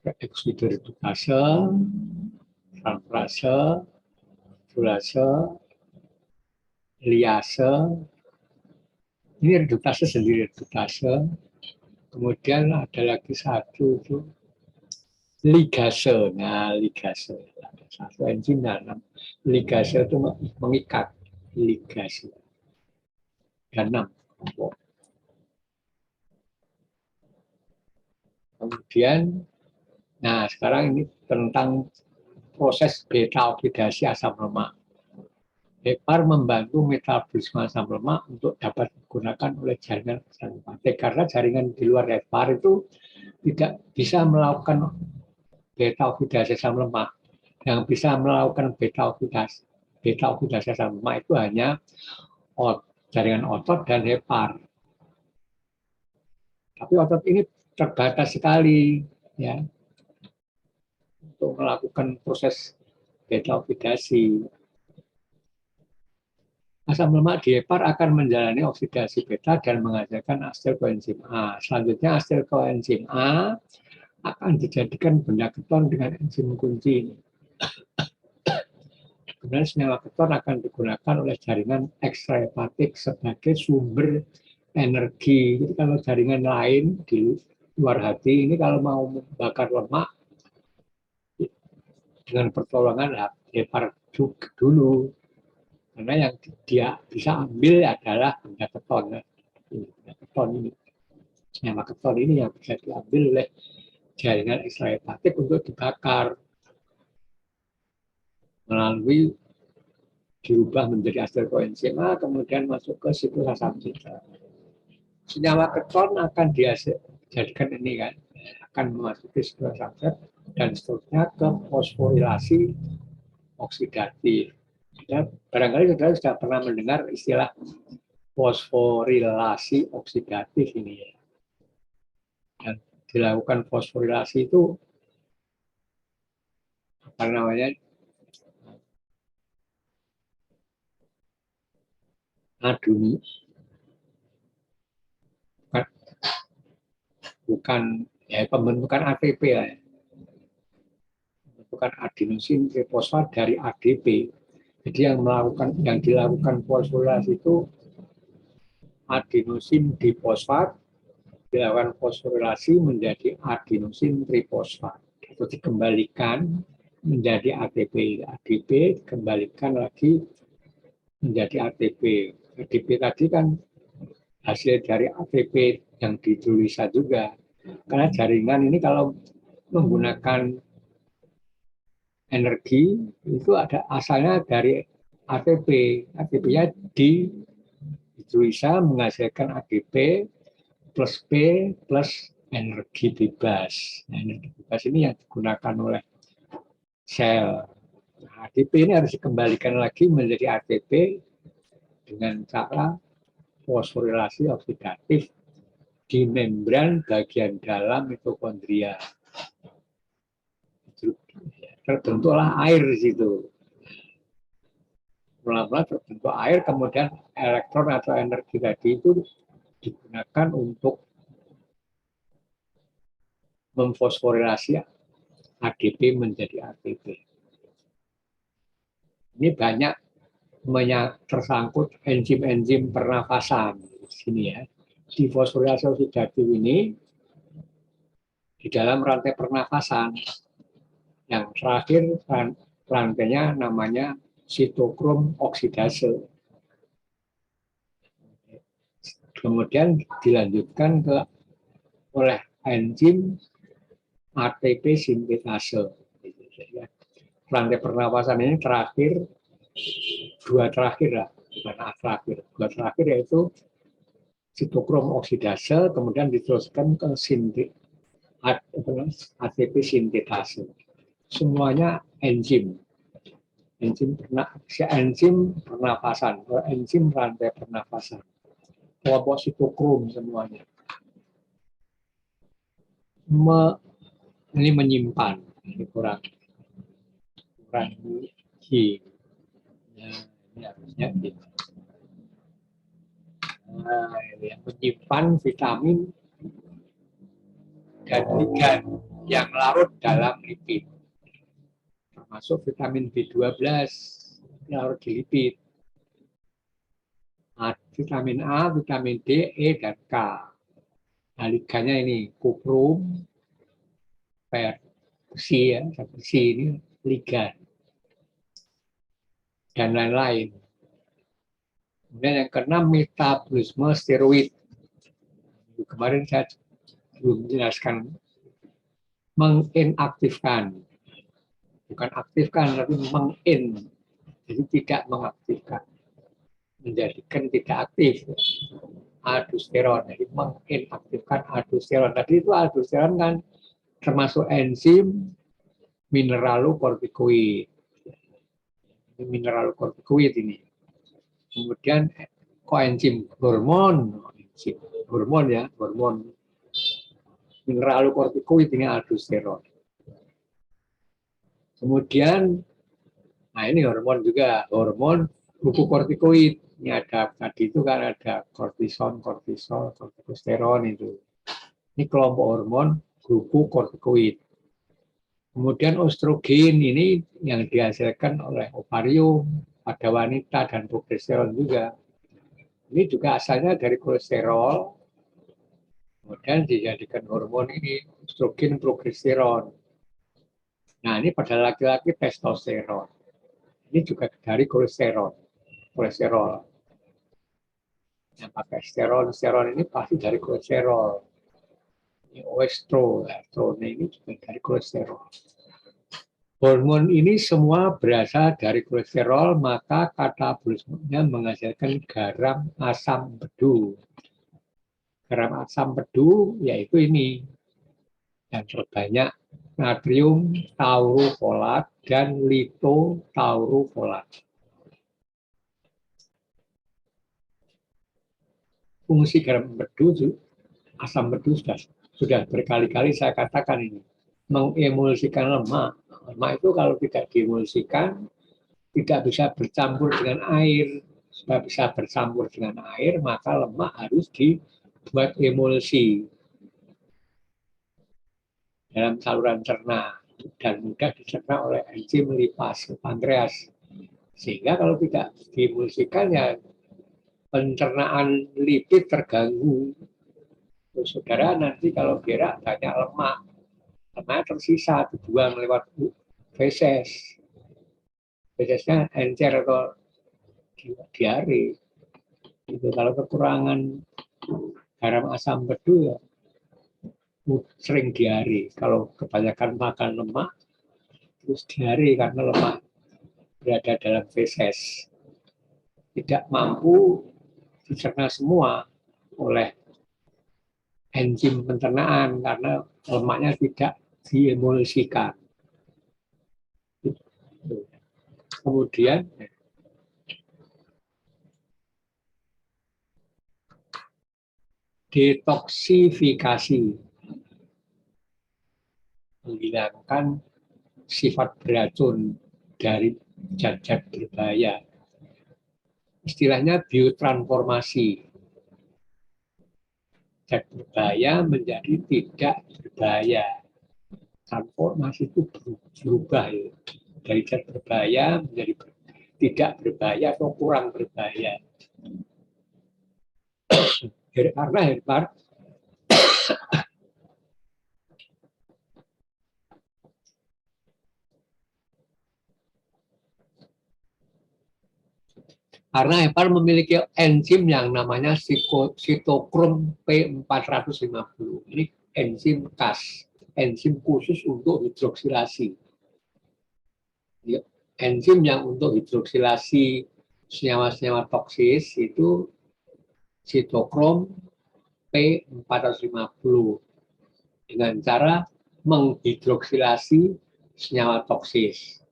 oksidoreduktase, transferase, hidrolase, liase. Ini reduktase sendiri, reduktase. Kemudian ada lagi satu itu ligase. Nah, ligase. Ada satu enzim dalam ligase itu mengikat, ligase. Dan 6 kelompok. Kemudian, nah sekarang ini tentang proses beta oksidasi asam lemak. Hepar membantu metabolisme asam lemak untuk dapat digunakan oleh jaringan ekstrahepatik karena jaringan di luar hepar itu tidak bisa melakukan beta oksidasi asam lemak. Yang bisa melakukan beta oksidasi asam lemak itu hanya jaringan otot dan hepar. Tapi otot ini terbatas sekali ya untuk melakukan proses beta oksidasi. Asam lemak di hepar akan menjalani oksidasi beta dan menghasilkan asetilkoenzim A. Selanjutnya asetilkoenzim A akan dijadikan benda keton dengan enzim kunci. Kemudian senyawa keton akan digunakan oleh jaringan ekstrahepatik sebagai sumber energi. Jadi kalau jaringan lain di luar hati ini kalau mau membakar lemak dengan pertolongan hepar dulu. Karena yang dia bisa ambil adalah benda keton. Benda keton ini. Senyawa keton ini yang bisa diambil oleh jaringan ekstrahepatik untuk dibakar melalui diubah menjadi asetil koenzim A, kemudian masuk ke siklus asam citrate. Senyawa keton akan dijadikan ini kan, akan memasuki siklus asam citrate dan seterusnya ke fosforilasi oksidatif. Ya, barangkali saudara sudah pernah mendengar istilah fosforilasi oksidatif ini. Dan dilakukan fosforilasi itu apa namanya? Aduni, bukan ya pembentukan ATP lah ya. Pembentukan adenosin trifosfat dari ADP. Jadi yang dilakukan fosforilasi itu adenosin difosfat, dilakukan fosforilasi menjadi adenosin trifosfat. Itu dikembalikan menjadi ATP. ADP dikembalikan lagi menjadi ATP. ADP tadi kan hasil dari ATP yang ditulisnya juga. Karena jaringan ini kalau menggunakan energi itu ada asalnya dari ATP. ATP-nya hidrolisa menghasilkan ADP plus P plus energi bebas. Nah, energi bebas ini yang digunakan oleh sel. Nah, ADP ini harus dikembalikan lagi menjadi ATP dengan cara fosforilasi oksidatif di membran bagian dalam mitokondria. Terbentuklah air di situ. Mula-mula terbentuk air, kemudian elektron atau energi tadi itu digunakan untuk memfosforilasi ADP menjadi ATP. Ini banyak tersangkut enzim-enzim pernafasan di sini ya. Di fosforilasi oksidatif ini di dalam rantai pernafasan yang terakhir rantainya namanya sitokrom oksidase. Kemudian dilanjutkan oleh enzim ATP sintetase. Rantai pernafasan ini terakhir, dua terakhir yaitu sitokrom oksidase, kemudian diteruskan ke ATP sintetase. Semuanya enzim pernafasan, enzim rantai pernafasan, kelompok sitokrom semuanya. Ini menyimpan, ini kurang G. Ya, ini harusnya gitu. Nah, ini yang menyimpan vitamin dan ligan yang larut dalam lipid, termasuk vitamin B12 larut di lipid, vitamin A, vitamin D, E, dan K. Nah, ligannya ini kuprum, besi ya, besi ini ligan dan lain-lain. Kemudian yang keenam metabolisme steroid. Kemarin saya belum menjelaskan, menginaktifkan, bukan aktifkan tapi jadi tidak mengaktifkan, menjadikan tidak aktif aldosteron, jadi menginaktifkan aldosteron. Tadi itu aldosteron kan termasuk enzim mineralokortikoid. Mineralokortikoid ini. Kemudian koenzim hormon mineralokortikoid ini aldosteron. Kemudian, nah ini hormon juga, hormon glukokortikoid. Ini ada tadi itu kan ada kortison, kortisol, kortikosteron itu. Ini kelompok hormon glukokortikoid. Kemudian estrogen ini yang dihasilkan oleh ovarium pada wanita dan progesteron juga. Ini juga asalnya dari kolesterol, kemudian dijadikan hormon ini estrogen progesteron. Nah ini pada laki-laki testosteron. Ini juga dari kolesterol. kolesterol. Yang pakai steron ini pasti dari kolesterol. Ini estrone ini juga dari kolesterol. Hormon ini semua berasal dari kolesterol, maka katabolismenya menghasilkan garam asam bedu. Garam asam bedu yaitu ini yang terbanyak natrium taurofolat dan lipotaurofolat. Fungsi garam bedu, asam bedu sudah berkali-kali saya katakan ini, mengemulsikan lemak. Lemak itu kalau tidak diemulsikan, tidak bisa bercampur dengan air. Supaya bisa bercampur dengan air, maka lemak harus dibuat emulsi dalam saluran cerna dan mudah dicerna oleh enzim lipase pankreas. Sehingga kalau tidak diemulsikan, ya pencernaan lipid terganggu. Saudara nanti kalau berak banyak lemak tersisa dibuang lewat feses. Fesesnya encer atau diare. Itu kalau kekurangan garam asam bedu ya sering diare. Kalau kebanyakan makan lemak terus diare karena lemak berada dalam feses. Tidak mampu dicerna semua oleh enzim pencernaan karena lemaknya tidak diemulsikan. Kemudian detoksifikasi, menghilangkan sifat beracun dari zat-zat berbahaya. Istilahnya biotransformasi. Zat berbahaya menjadi tidak berbahaya. Transformasi itu berubah ya. Dari zat berbahaya menjadi tidak berbahaya atau kurang berbahaya. Karena hepar memiliki enzim yang namanya sitokrom P450. Ini enzim khas, enzim khusus untuk hidroksilasi. Enzim yang untuk hidroksilasi senyawa-senyawa toksis itu sitokrom P450 dengan cara menghidroksilasi senyawa toksis.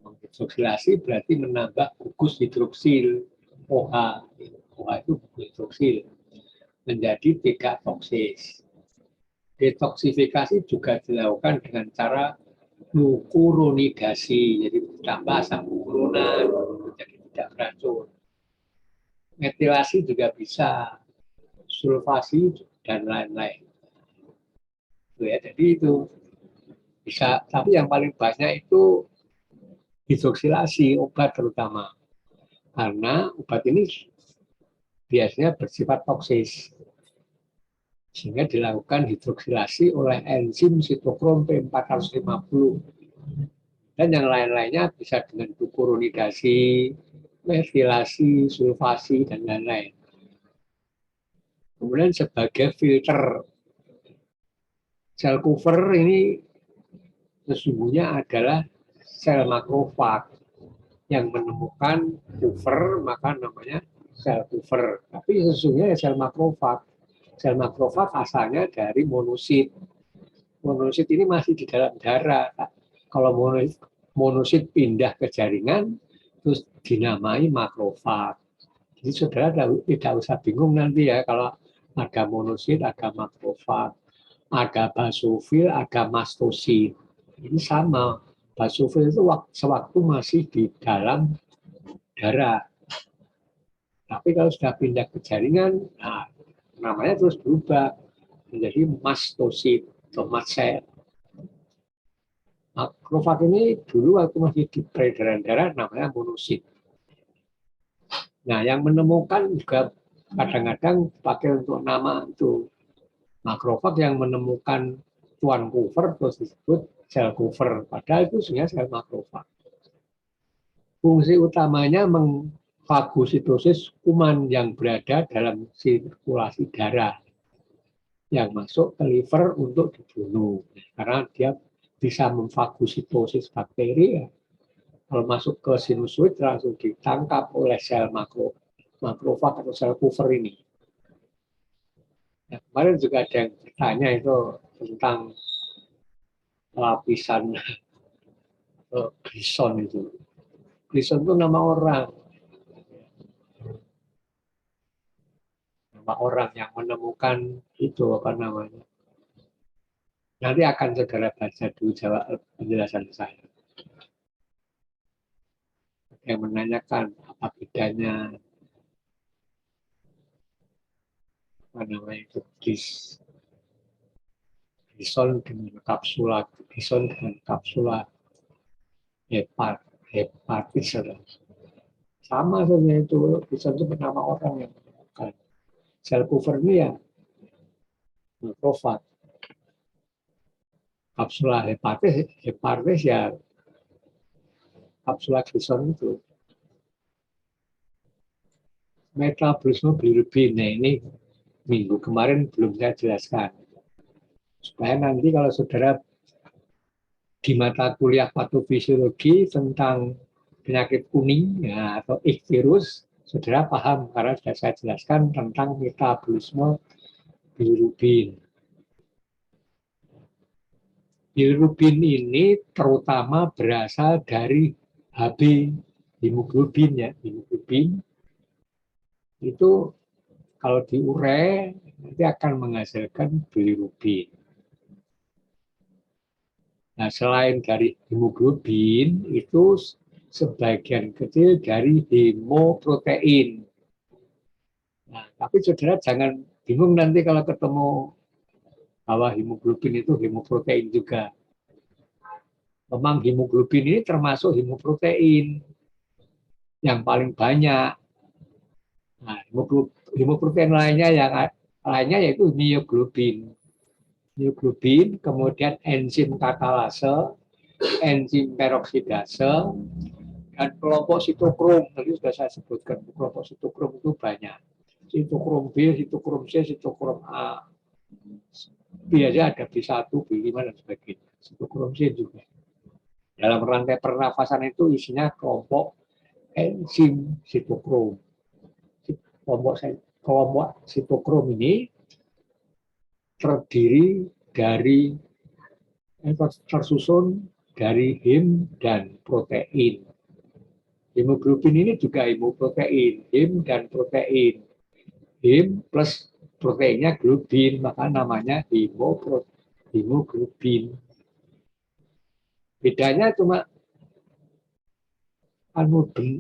Menghidroksilasi berarti menambah gugus hidroksil OH. OH itu gugus hidroksil menjadi tidak toksis. Detoksifikasi juga dilakukan dengan cara glukuronidasi, jadi ditambah asam glukuronan menjadi tidak beracun. Metilasi juga bisa, sulfasi dan lain-lain. Ya, jadi itu bisa, tapi yang paling banyak itu hidroksilasi obat terutama, karena obat ini biasanya bersifat toksis, sehingga dilakukan hidroksilasi oleh enzim sitokrom P450 dan yang lain-lainnya bisa dengan glukuronidasi, metilasi, sulfasi dan lain-lain. Kemudian sebagai filter, sel Kupffer ini sesungguhnya adalah sel makrofag yang menemukan Kupffer, maka namanya sel Kupffer. Tapi sesungguhnya sel makrofag. Sel makrofag asalnya dari monosit. Monosit ini masih di dalam darah. Kalau monosit pindah ke jaringan, terus dinamai makrofag. Jadi saudara tidak usah bingung nanti ya kalau ada monosit, ada makrofag, ada basofil, ada mastosit. Ini sama. Basofil itu sewaktu masih di dalam darah. Tapi kalau sudah pindah ke jaringan, nah, namanya terus berubah menjadi mastosit atau mast cell. Makrofag ini dulu waktu masih di peredaran darah namanya monosit. Nah, yang menemukan juga kadang-kadang pakai untuk nama itu makrofag yang menemukan tuan Kupffer terus disebut sel Kupffer. Padahal itu sebenarnya sel makrofag. Fungsi utamanya fagositosis kuman yang berada dalam sirkulasi darah yang masuk ke liver untuk dibunuh. Karena dia bisa memfagositosis bakteri, ya. Kalau masuk ke sinusoid langsung ditangkap oleh sel makrofag atau sel Kupffer ini. Nah, kemarin juga ada yang bertanya itu tentang lapisan glison itu. Glison itu nama orang. Nama orang yang menemukan itu apa namanya. Nanti akan saudara baca dulu jawab penjelasan saya. Yang menanyakan apa bedanya apa namanya itu glison dengan kapsula hepatis sama saja itu. Glison itu bernama orang yang menemukan. Sel Kupffer ini ya makrofag. Kapsula hepatis ya kapsula glison itu. Metabolisme bilirubin. Nah, ini minggu kemarin belum saya jelaskan. Supaya nanti kalau saudara di mata kuliah patofisiologi tentang penyakit kuning ya, atau ichthyosis, saudara paham karena sudah saya jelaskan tentang metabolisme bilirubin. Bilirubin ini terutama berasal dari Hb, hemoglobin ya. Hemoglobin itu kalau diure nanti akan menghasilkan bilirubin. Nah, selain dari hemoglobin itu sebagian kecil dari hemoprotein. Nah, tapi saudara jangan bingung nanti kalau ketemu bahwa hemoglobin itu hemoprotein juga. Memang hemoglobin ini termasuk hemoprotein yang paling banyak. Nah, hemoprotein lainnya yaitu mioglobin. Mioglobin, kemudian enzim katalase, enzim peroksidase, dan kelompok sitokrom. Tadi sudah saya sebutkan, kelompok sitokrom itu banyak. Sitokrom B, sitokrom C, sitokrom A. Biasanya ada B1, B5, dan sebagainya. Sitokrom C juga. Dalam rantai pernafasan itu isinya kelompok enzim sitokrom. Kelompok sitokrom ini terdiri dari tersusun dari heme dan protein. Hemoglobin ini juga hemoprotein, heme dan protein. Heme plus proteinnya globin, maka namanya hemoglobin. Bedanya cuma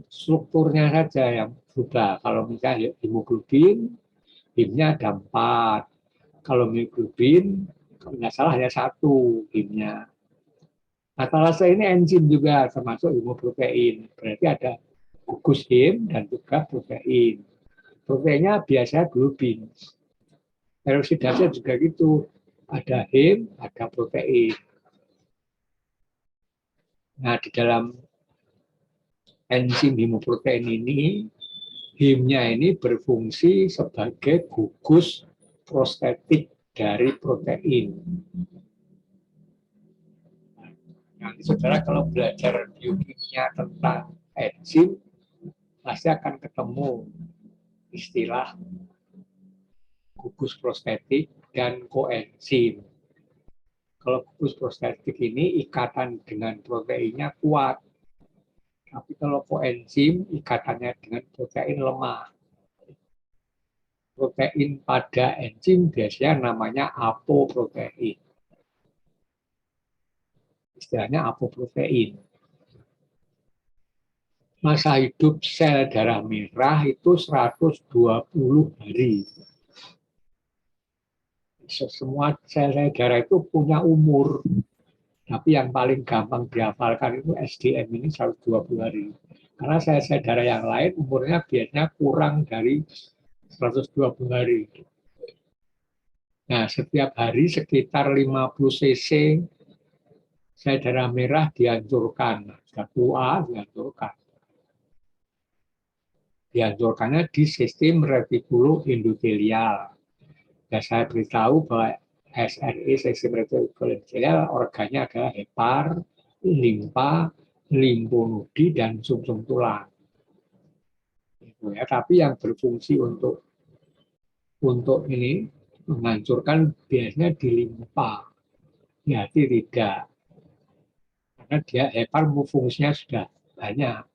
strukturnya saja yang berubah. Kalau misalnya hemoglobin, heme-nya ada 4. Kalau mioglobin, kalau nggak salah hanya 1 heme-nya. Katalase ini enzim juga termasuk hemoprotein. Berarti ada gugus heme dan juga protein. Proteinnya biasanya globin. Peroksidase juga gitu. Ada heme, ada protein. Nah, di dalam enzim hemoprotein ini, heme-nya ini berfungsi sebagai gugus prostetik dari protein. Nanti saudara kalau belajar biokimia tentang enzim, pasti akan ketemu istilah gugus prostetik dan koenzim. Kalau gugus prostetik ini ikatan dengan proteinnya kuat. Tapi kalau koenzim ikatannya dengan protein lemah. Protein pada enzim biasanya namanya apoprotein. Istilahnya apoprotein. Masa hidup sel darah merah itu 120 hari. Semua sel darah itu punya umur. Tapi yang paling gampang dihafalkan itu SDM ini 120 hari. Karena sel darah yang lain umurnya biasanya kurang dari 120 hari. Nah, setiap hari sekitar 50 cc sel darah merah dihancurkan. Sudah tua, dihancurkan. dihancurkannya di sistem retikuloendotelial. Ya, saya beritahu bahwa SRI, sistem retikuloendotelial, organnya adalah hepar, limpa, limfonodi, dan sumsum tulang. Ya, tapi yang berfungsi untuk ini menghancurkan biasanya di limpa, di hati tidak, karena dia hepar fungsinya sudah banyak.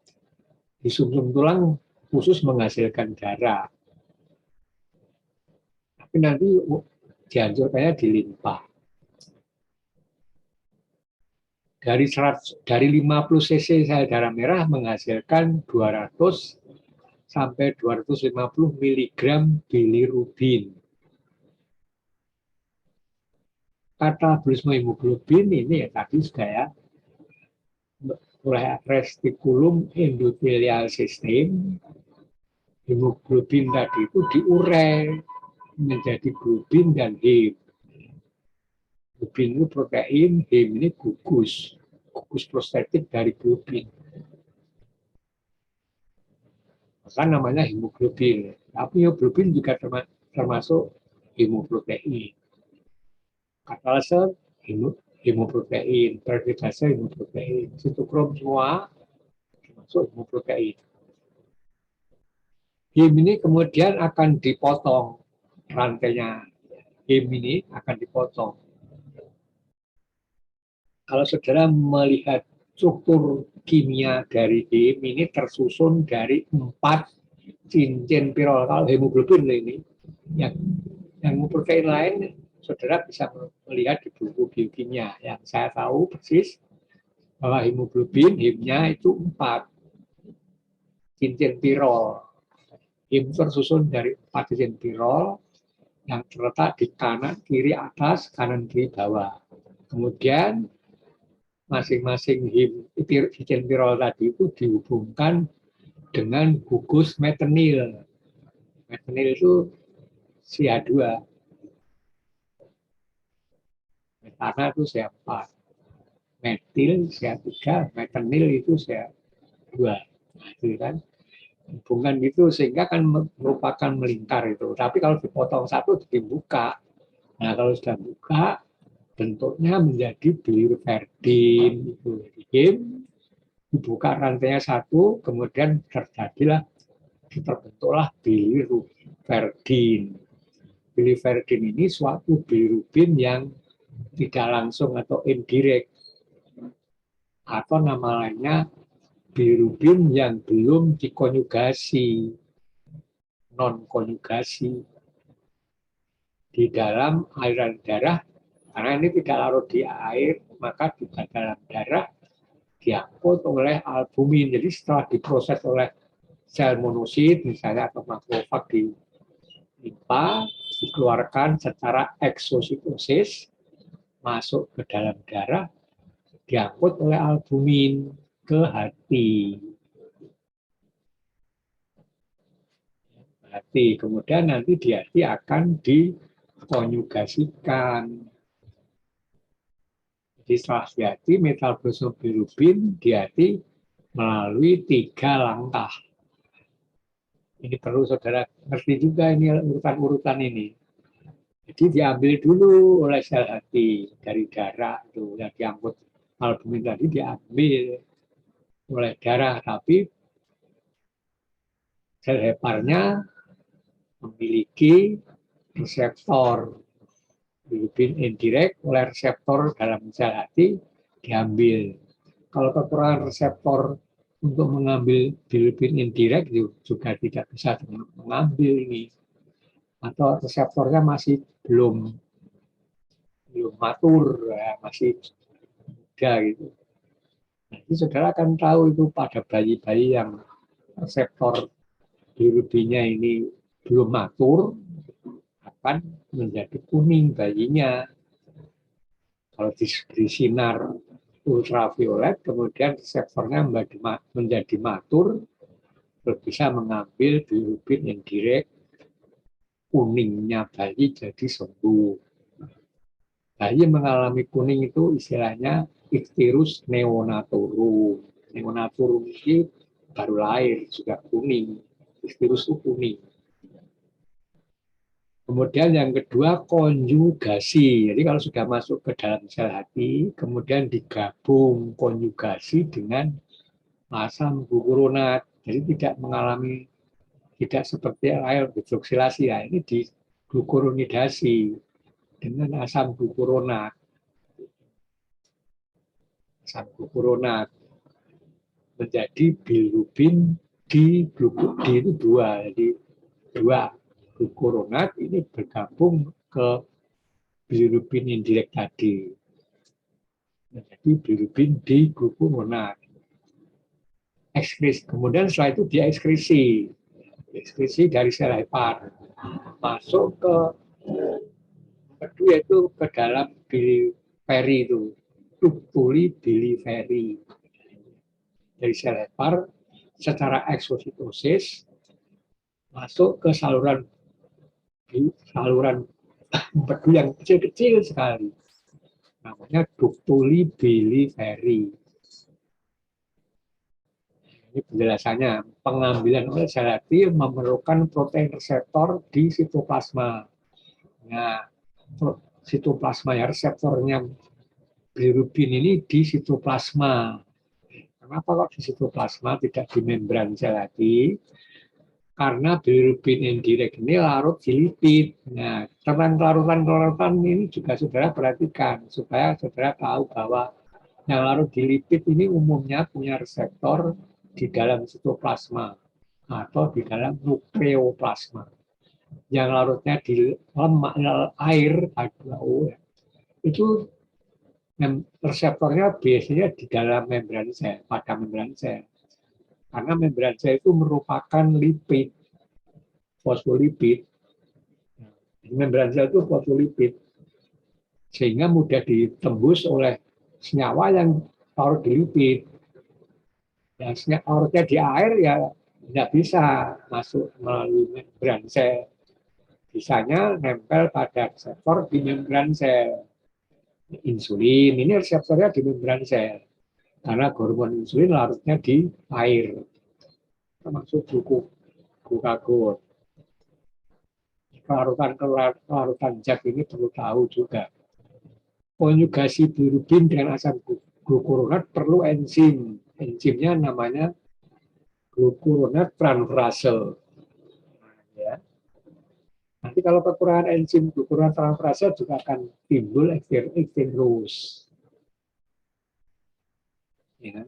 Di sumsum tulang khusus menghasilkan darah, tapi nanti dihancurkannya di limpa. Dari 50 cc sel darah merah menghasilkan 200 sampai 250 miligram bilirubin. Katabolisme hemoglobin ini ya tadi sudah ya, oleh retikulum endotelial system, hemoglobin tadi itu diurai menjadi globin dan heme. Globin itu protein, heme ini gugus prostetik dari globin. Maka namanya hemoglobin. Tapi hemoglobin juga termasuk hemoprotein. Katalase hemoprotein, peroxidase hemoprotein, sitokrom semua termasuk hemoprotein. Heme ini kemudian akan dipotong, rantainya heme ini akan dipotong. Kalau saudara melihat struktur kimia dari heme ini tersusun dari 4 cincin pirol. Kalau hemoglobin ini, yang protein lain, saudara bisa melihat di buku biokimia. Yang saya tahu persis bahwa hemoglobin, hemnya itu 4 cincin pirol. Heme tersusun dari 4 cincin pirol yang terletak di kanan, kiri atas, kanan, kiri, bawah. Kemudian masing-masing cincin pirol tadi itu dihubungkan dengan gugus metenil. Metenil itu CH2. Metana itu CH4. Metil CH3, metenil itu CH2. Nah, itu kan hubungan itu sehingga kan merupakan melingkar itu. Tapi kalau dipotong satu dibuka. Nah, kalau sudah buka bentuknya menjadi bilirubin itu. Dibuka rantainya satu, kemudian terbentuklah bilirubin. Bilirubin ini suatu bilirubin yang tidak langsung atau indirect, atau nama lainnya bilirubin yang belum dikonjugasi, non-konjugasi di dalam aliran darah. Karena ini tidak larut di air, maka di dalam darah diangkut oleh albumin. Jadi setelah diproses oleh sel monosit, misalnya atau makrofag di limpa, dikeluarkan secara eksositosis, masuk ke dalam darah, diangkut oleh albumin ke hati. Kemudian nanti di hati akan dikonjugasikan. Jadi setelah di hati, metabolisme bilirubin di hati melalui 3 langkah. Ini perlu saudara ngerti juga ini urutan-urutan ini. Jadi diambil dulu oleh sel hati dari darah itu yang diangkut albumin tadi diambil oleh darah, tapi sel heparnya memiliki reseptor bilirubin indirect oleh reseptor dalam sel hati diambil. Kalau kekurangan reseptor untuk mengambil bilirubin indirect juga tidak bisa mengambil ini, atau reseptornya masih belum matur, ya, masih muda gitu. Jadi saudara akan tahu itu pada bayi-bayi yang reseptor bilirubinnya ini belum matur, akan menjadi kuning bayinya. Kalau diberi sinar ultraviolet, kemudian reseptornya menjadi matur, bisa mengambil bilirubin indirect, kuningnya bayi jadi sembuh. Bayi mengalami kuning itu istilahnya icterus neonatorum. Neonatorum ini baru lahir juga kuning. Ichthyorus ukuni. Kemudian yang kedua konjugasi. Jadi kalau sudah masuk ke dalam sel hati, kemudian digabung konjugasi dengan asam glukuronat. Jadi tidak mengalami, tidak seperti air hidroksilasi ya. Ini di glukuronidasi dengan asam glukuronat. Asam glukuronat menjadi bilirubin di itu dua, jadi dua glukuronat ini bergabung ke bilirubin indirect tadi, menjadi bilirubin di glukuronat. Ekskresi, kemudian setelah itu dia ekskresi dari sel hepar masuk ke kedua itu ke dalam biliveri itu, tubuli biliveri dari sel hepar secara eksositosis masuk ke saluran empedu yang kecil-kecil sekali, namanya ductuli biliveri. Ini penjelasannya, pengambilan oleh sel hati memerlukan protein reseptor di sitoplasma. Nah, sitoplasma ya, reseptornya bilirubin ini di sitoplasma. Kenapa kok di sitoplasma tidak di membran sel hati? Karena bilirubin indirect ini larut di lipid. Nah, tentang larutan-larutan ini juga saudara perhatikan, supaya saudara tahu bahwa yang larut di lipid ini umumnya punya reseptor di dalam sitoplasma atau di dalam nukleoplasma. Yang larutnya di lemak air H2O itu reseptornya biasanya di dalam membran sel, pada membran sel. Karena membran sel itu merupakan lipid, fosfolipid. Membran sel itu fosfolipid, sehingga mudah ditembus oleh senyawa yang larut di lipid. Yang larutnya di air ya tidak bisa masuk melalui membran sel. Bisanya nempel pada reseptor di membran sel. Insulin ini reseptornya di membran sel. Karena hormon insulin larutnya di air, termasuk glukagon. Larutan zat ini perlu tahu juga. Konjugasi bilirubin dengan asam glukuronat perlu enzim. Enzimnya namanya glukuronat transferase. Ya. Nanti kalau kekurangan enzim glukuronat transferase juga akan timbul ichthyorus. Ya.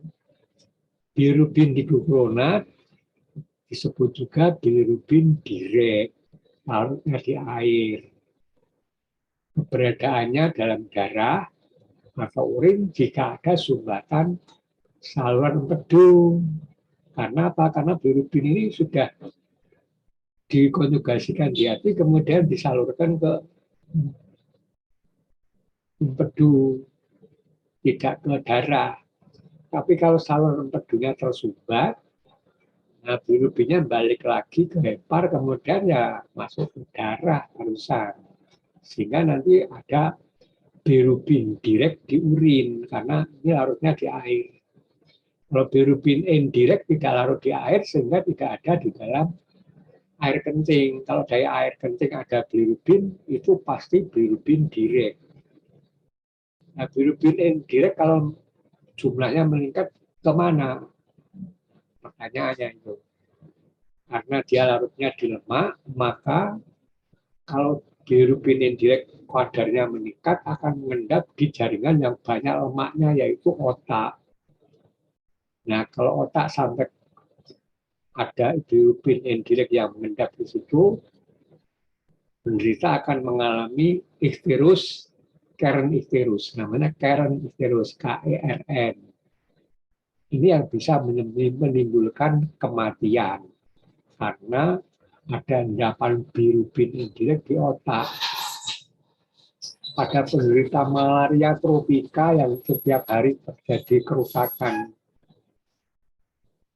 Bilirubin di glukuronat disebut juga bilirubin direct, larutnya di air. Keberadaannya dalam darah atau urin jika ada sumbatan saluran empedu. Karena apa? Karena bilirubin ini sudah dikonjugasikan di hati, kemudian disalurkan ke empedu, tidak ke darah. Tapi kalau saluran empedunya tersumbat, nah bilirubinnya balik lagi ke hepar, kemudian ya masuk ke darah terusan. Sehingga nanti ada bilirubin direct di urin, karena ini larutnya di air. Kalau bilirubin indirect tidak larut di air, sehingga tidak ada di dalam air kencing. Kalau dari air kencing ada bilirubin, itu pasti bilirubin direct. Nah, bilirubin indirect kalau jumlahnya meningkat kemana? Pertanyaannya itu. Karena dia larutnya di lemak, maka kalau bilirubin indirect kadarnya meningkat akan mengendap di jaringan yang banyak lemaknya, yaitu otak. Nah, kalau otak sampai ada bilirubin indirect yang mengendap di situ, penderita akan mengalami ichthyorus, Kern ichthyorus, namanya Kern ichthyorus, KERN. Ini yang bisa menimbulkan kematian karena ada endapan bilirubin indirect di otak. Pada penderita malaria tropika yang setiap hari terjadi kerusakan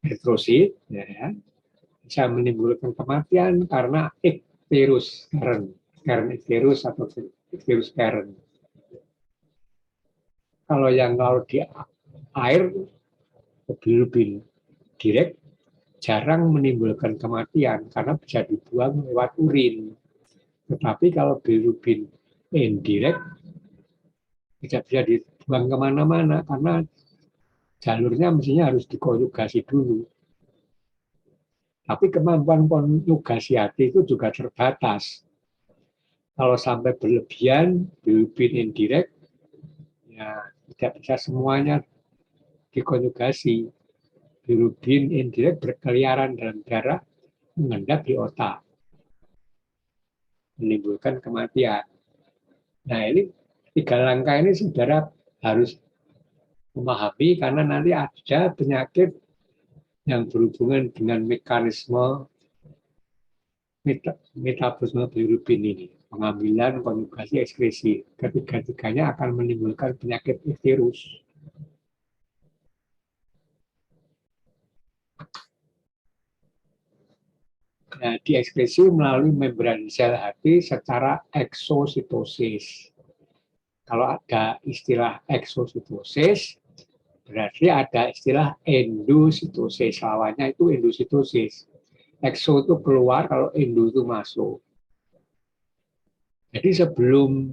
eritrosit, ya, bisa menimbulkan kematian karena ichthyorus Kern ichthyorus atau ichthyorus Kern. Kalau yang larut di air, bilirubin direct, jarang menimbulkan kematian karena bisa dibuang lewat urin. Tetapi kalau bilirubin indirect tidak bisa dibuang kemana-mana karena jalurnya mestinya harus dikonjugasi dulu. Tapi kemampuan konjugasi hati itu juga terbatas. Kalau sampai berlebihan, bilirubin indirect, ya tidak bisa semuanya dikonjugasi. Bilirubin indirect berkeliaran dalam darah, mengendap di otak, menimbulkan kematian. Nah ini 3 langkah ini saudara harus memahami karena nanti ada penyakit yang berhubungan dengan mekanisme metabolisme bilirubin ini, pengambilan, konjugasi, ekskresi. Ketiga-tiganya akan menimbulkan penyakit virus. Nah, diekskresi melalui membran sel hati secara eksositosis. Kalau ada istilah eksositosis, berarti ada istilah endositosis. Lawannya itu endositosis. Ekso itu keluar, kalau endo itu masuk. Jadi sebelum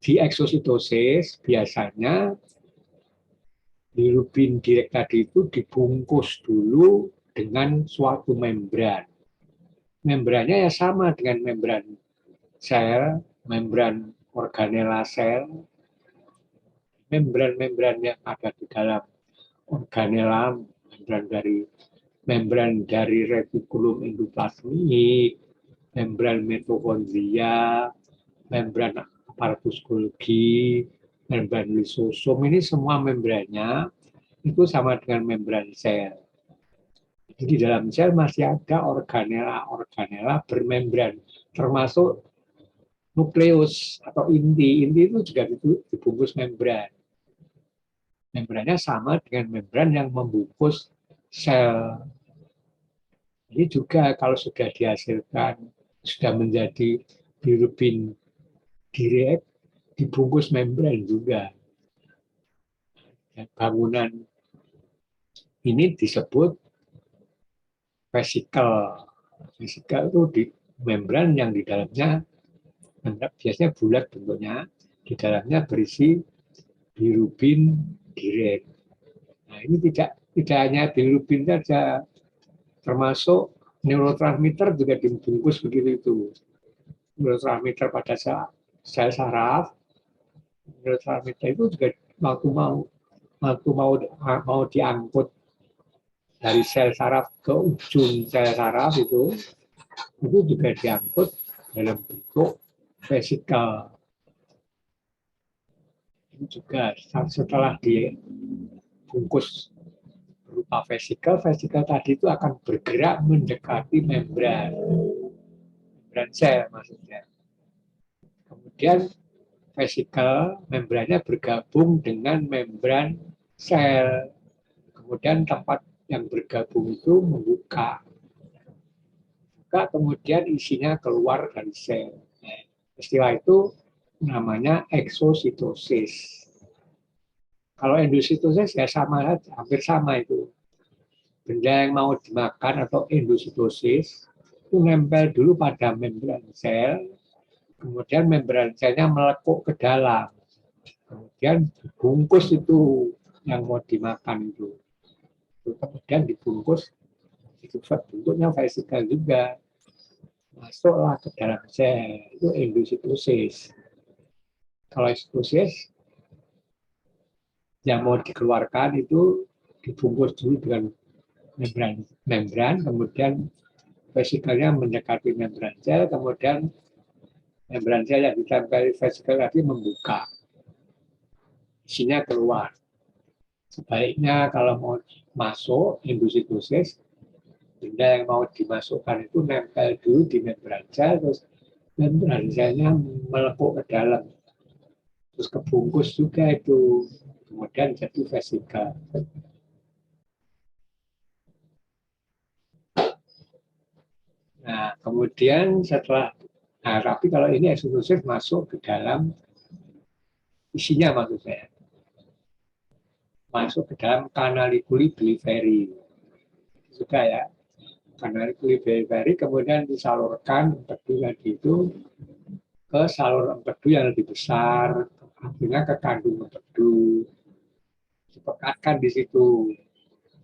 dieksositosis, biasanya bilirubin direct tadi itu dibungkus dulu dengan suatu membran. Membrannya ya sama dengan membran sel, membran organela sel, membran-membran yang ada di dalam organela, membran dari retikulum endoplasmik, membran mitokondria, membran aparatus Golgi, membran lisosom, ini semua membrannya itu sama dengan membran sel. Jadi di dalam sel masih ada organela-organela bermembran, termasuk nukleus atau inti. Inti itu juga dibungkus membran. Membrannya sama dengan membran yang membungkus sel. Ini juga kalau sudah dihasilkan, sudah menjadi bilirubin direct, dibungkus membran juga. Bangunan ini disebut vesikel. Vesikel itu di membran yang di dalamnya biasanya bulat bentuknya, di dalamnya berisi bilirubin direct. Nah, ini tidak hanya bilirubin saja, termasuk neurotransmitter juga dibungkus begitu itu. Neurotransmitter pada sel saraf, neurotransmitter itu juga waktu mau diangkut dari sel saraf ke ujung sel saraf itu juga diangkut dalam bentuk vesikel. Ini juga setelah dibungkus berupa vesikel, vesikel tadi itu akan bergerak mendekati membran sel maksudnya. Kemudian vesikel, membrannya bergabung dengan membran sel. Kemudian tempat yang bergabung itu membuka. Kemudian isinya keluar dari sel. Nah, istilah itu namanya eksositosis. Kalau endositosis ya sama, hampir sama itu. Benda yang mau dimakan atau endositosis itu nempel dulu pada membran sel, kemudian membran selnya melekuk ke dalam, kemudian dibungkus itu yang mau dimakan itu. Kemudian dibungkus, itu bentuknya vesikel juga. Masuklah ke dalam sel, itu endositosis. Kalau eksositosis, yang mau dikeluarkan itu dibungkus dulu dengan membran, kemudian vesikelnya mendekati membran sel, kemudian membran sel yang ditempel vesikel tadi membuka, isinya keluar. Sebaliknya kalau mau masuk endositosis, benda yang mau dimasukkan itu nempel dulu di membran sel, terus membran selnya melekuk ke dalam, terus kebungkus juga itu, kemudian jadi vesikel. Nah, kemudian setelah, nah tapi kalau ini eksositosis masuk ke dalam isinya maksud saya, masuk ke dalam kanalikuli biliveri. sudah ya. Karena pili-pili kemudian disalurkan empedu tadi itu ke saluran empedu yang lebih besar, akhirnya ke kandung empedu, dipekatkan di situ.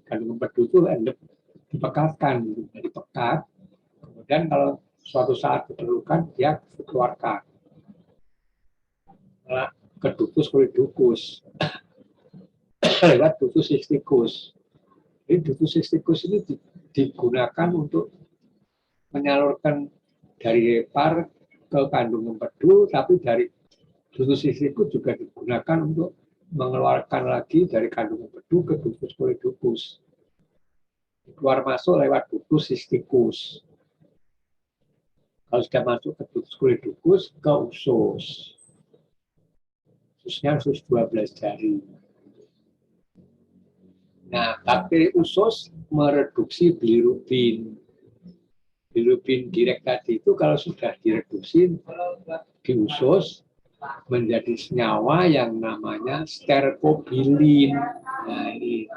Kandung empedu itu dipekatkan, jadi pekat. Kemudian kalau suatu saat diperlukan, dia dikeluarkan ke ductus corydochus lewat ductus cysticus. Jadi ductus cysticus ini digunakan untuk menyalurkan dari hepar ke kandung empedu, tapi dari ductus cysticus juga digunakan untuk mengeluarkan lagi dari kandung empedu ke ductus corydochus. Keluar masuk lewat ductus cysticus. Kalau sudah masuk ke ductus corydochus, ke usus. Ususnya usus 12 jari. Nah, bakteri usus mereduksi bilirubin. Bilirubin direct tadi itu kalau sudah direduksi di usus menjadi senyawa yang namanya stercobilin. Nah, ini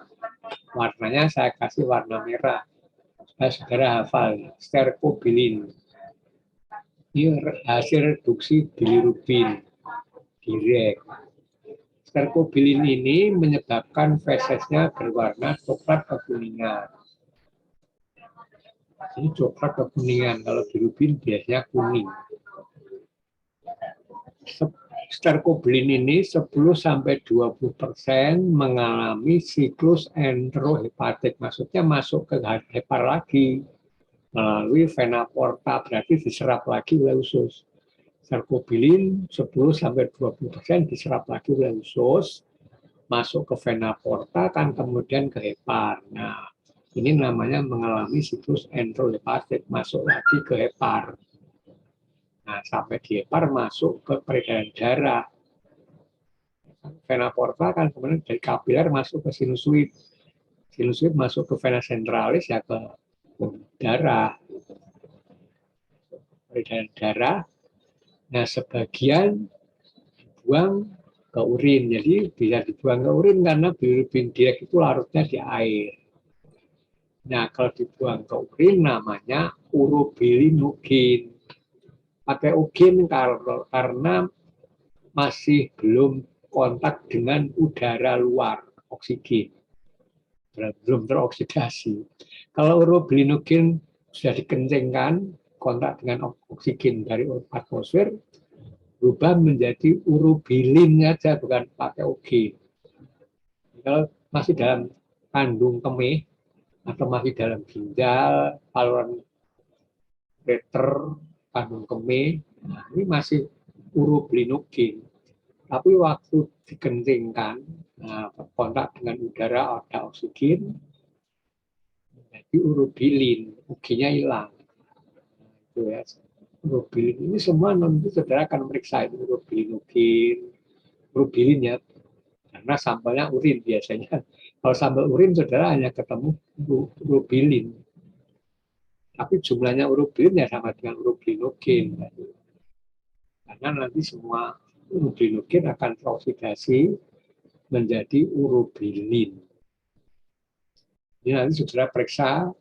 warnanya saya kasih warna merah. Saudara hafal, stercobilin. Ini hasil reduksi bilirubin direct. Stercobilin ini menyebabkan fesesnya berwarna coklat kekuningan. Ini coklat kekuningan, kalau bilirubin biasanya kuning. Stercobilin ini 10-20% mengalami siklus enterohepatik, maksudnya masuk ke hepar lagi melalui vena porta, berarti diserap lagi oleh usus. Stercobilin 10-20% diserap lagi oleh usus, masuk ke vena porta, kan kemudian ke hepar. Nah, ini namanya mengalami siklus enterohepatik, masuk lagi ke hepar. Nah, sampai di hepar masuk ke peredaran darah. Vena porta kan kemudian dari kapiler masuk ke sinusoid. Sinusoid masuk ke vena centralis ya ke darah. Peredaran darah. Nah, sebagian dibuang ke urin. Jadi bisa dibuang ke urin karena bilirubin direct itu larutnya di air. Nah, kalau dibuang ke urin namanya urobilinogen. Pakai ugen karena masih belum kontak dengan udara luar, oksigen. Belum teroksidasi. Kalau urobilinogen sudah dikencingkan, kontak dengan oksigen dari atmosfer, berubah menjadi urobilin saja, bukan pakai ogen. Kalau masih dalam kandung kemih, atau masih dalam ginjal, saluran ureter, kandung kemih, nah ini masih urobilinogen. Tapi waktu dikencingkan, nah, kontak dengan udara ada oksigen, jadi urobilin, uginya hilang. Itu ya. Urobilin ini semua nanti saudara akan meriksa itu urobilinogen, urobilin ya, karena sampelnya urin biasanya. Kalau sampel urin saudara hanya ketemu urobilin. Tapi jumlahnya urobilin ya sama dengan urobilinogen. Karena nanti semua urobilinogen akan teroksidasi menjadi urobilin. Ini nanti saudara periksa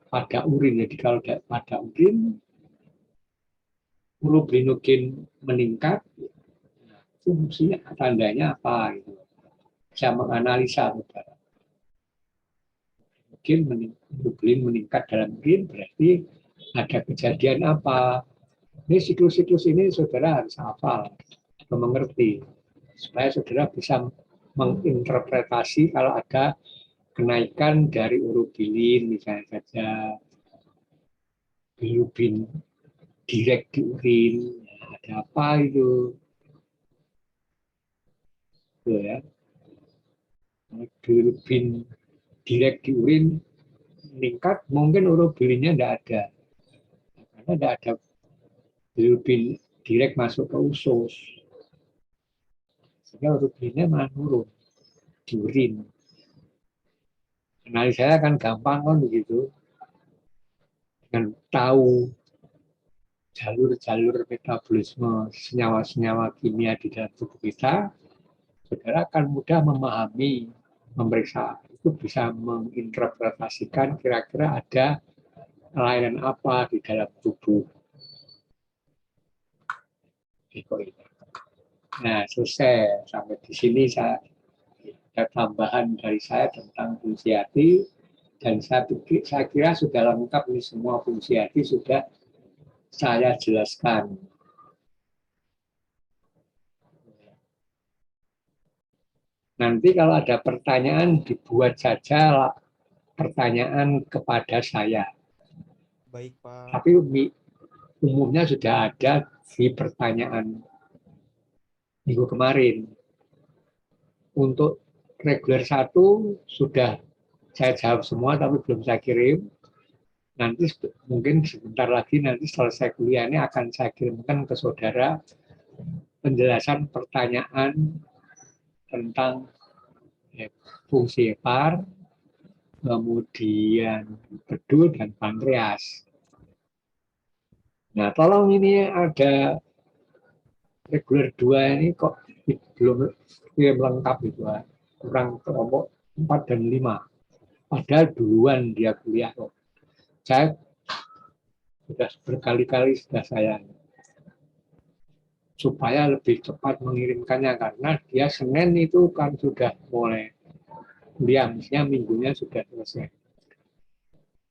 pada urin. Jadi kalau pada urin urobilinogen meningkat, fungsinya tandanya apa? Gitu. Bisa menganalisa saudara. Mungkin urobilin meningkat dalam urin berarti ada kejadian apa? Ini siklus-siklus ini saudara harus hafal atau mengerti supaya saudara bisa menginterpretasi kalau ada kenaikan dari urobilin misalnya saja bilirubin direct di urin, ada apa itu? Tuh ya. Bilirubin direct di urin meningkat, mungkin urobilinnya tidak ada. Karena tidak ada bilirubin direct masuk ke usus. Sehingga urobilinnya malah turun di urin. Analisanya kan gampang kan begitu. Dengan tahu jalur-jalur metabolisme senyawa-senyawa kimia di dalam tubuh kita, saudara akan mudah memahami, memeriksa. itu bisa menginterpretasikan kira-kira ada kelainan apa di dalam tubuh. Nah, selesai. Sampai di sini ada tambahan dari saya tentang fungsi hati. Dan saya kira sudah lengkap ini semua fungsi hati sudah saya jelaskan. Nanti kalau ada pertanyaan dibuat saja pertanyaan kepada saya. Baik, Pak. Tapi umumnya sudah ada di pertanyaan minggu kemarin. Untuk reguler 1 sudah saya jawab semua tapi belum saya kirim. Nanti mungkin sebentar lagi nanti selesai kuliah ini akan saya kirimkan ke saudara penjelasan pertanyaan tentang fungsi hepar, kemudian bedul dan pankreas. Nah, tolong ini ada reguler 2 ini kok belum lengkap itu, kurang kelompok 4 dan 5. Padahal duluan dia kuliah kok. Saya sudah berkali-kali sudah saya supaya lebih cepat mengirimkannya karena dia Senin itu kan sudah mulai kuliah, misalnya minggunya sudah selesai.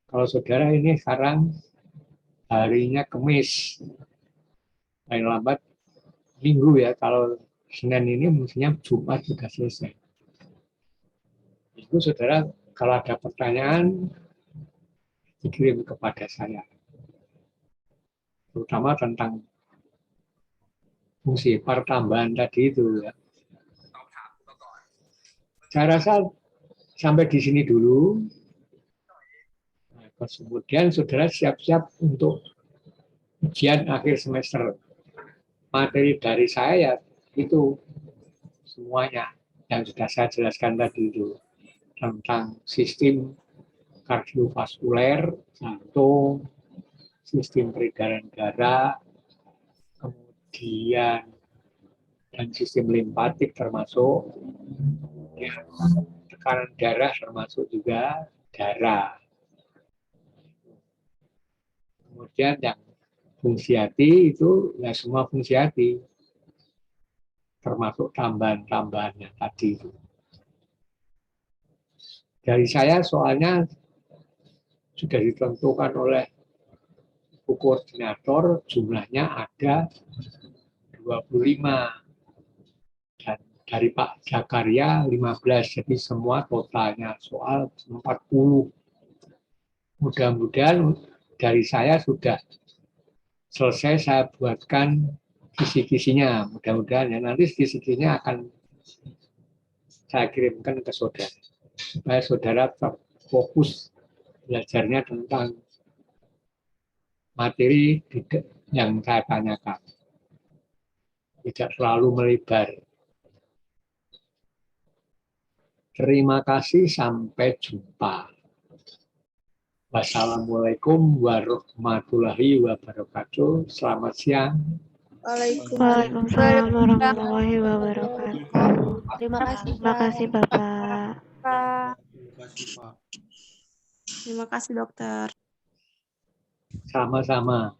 Kalau saudara ini sekarang harinya Kamis, paling lambat Minggu ya, kalau Senin ini mestinya Jumat sudah selesai. Itu saudara kalau ada pertanyaan dikirim kepada saya, terutama tentang fungsi hepar tambahan tadi itu ya. Saya rasa sampai di sini dulu. Nah, kemudian saudara siap-siap untuk ujian akhir semester. Materi dari saya ya itu semuanya yang sudah saya jelaskan tadi itu tentang sistem kardiovaskuler, jantung, sistem peredaran darah, kemudian dan sistem limpatik termasuk ya, tekanan darah termasuk juga darah. Kemudian yang fungsi hati itu ya semua fungsi hati termasuk tambahan-tambahannya tadi itu. Dari saya soalnya sudah ditentukan oleh Bu Koordinator jumlahnya ada 25 dan dari Pak Jakarya 15, jadi semua totalnya soal 40. Mudah-mudahan dari saya sudah selesai saya buatkan kisi-kisinya. Mudah-mudahan ya nanti kisi-kisinya akan saya kirimkan ke saudara supaya saudara fokus belajarnya tentang materi yang saya tanyakan. Tidak terlalu melebar. Terima kasih, sampai jumpa. Wassalamualaikum warahmatullahi wabarakatuh. Selamat siang. Waalaikumsalam warahmatullahi wabarakatuh. Terima kasih, Terima kasih Bapak. Pak. Terima kasih, Pak. Terima kasih, Dokter. Sama-sama.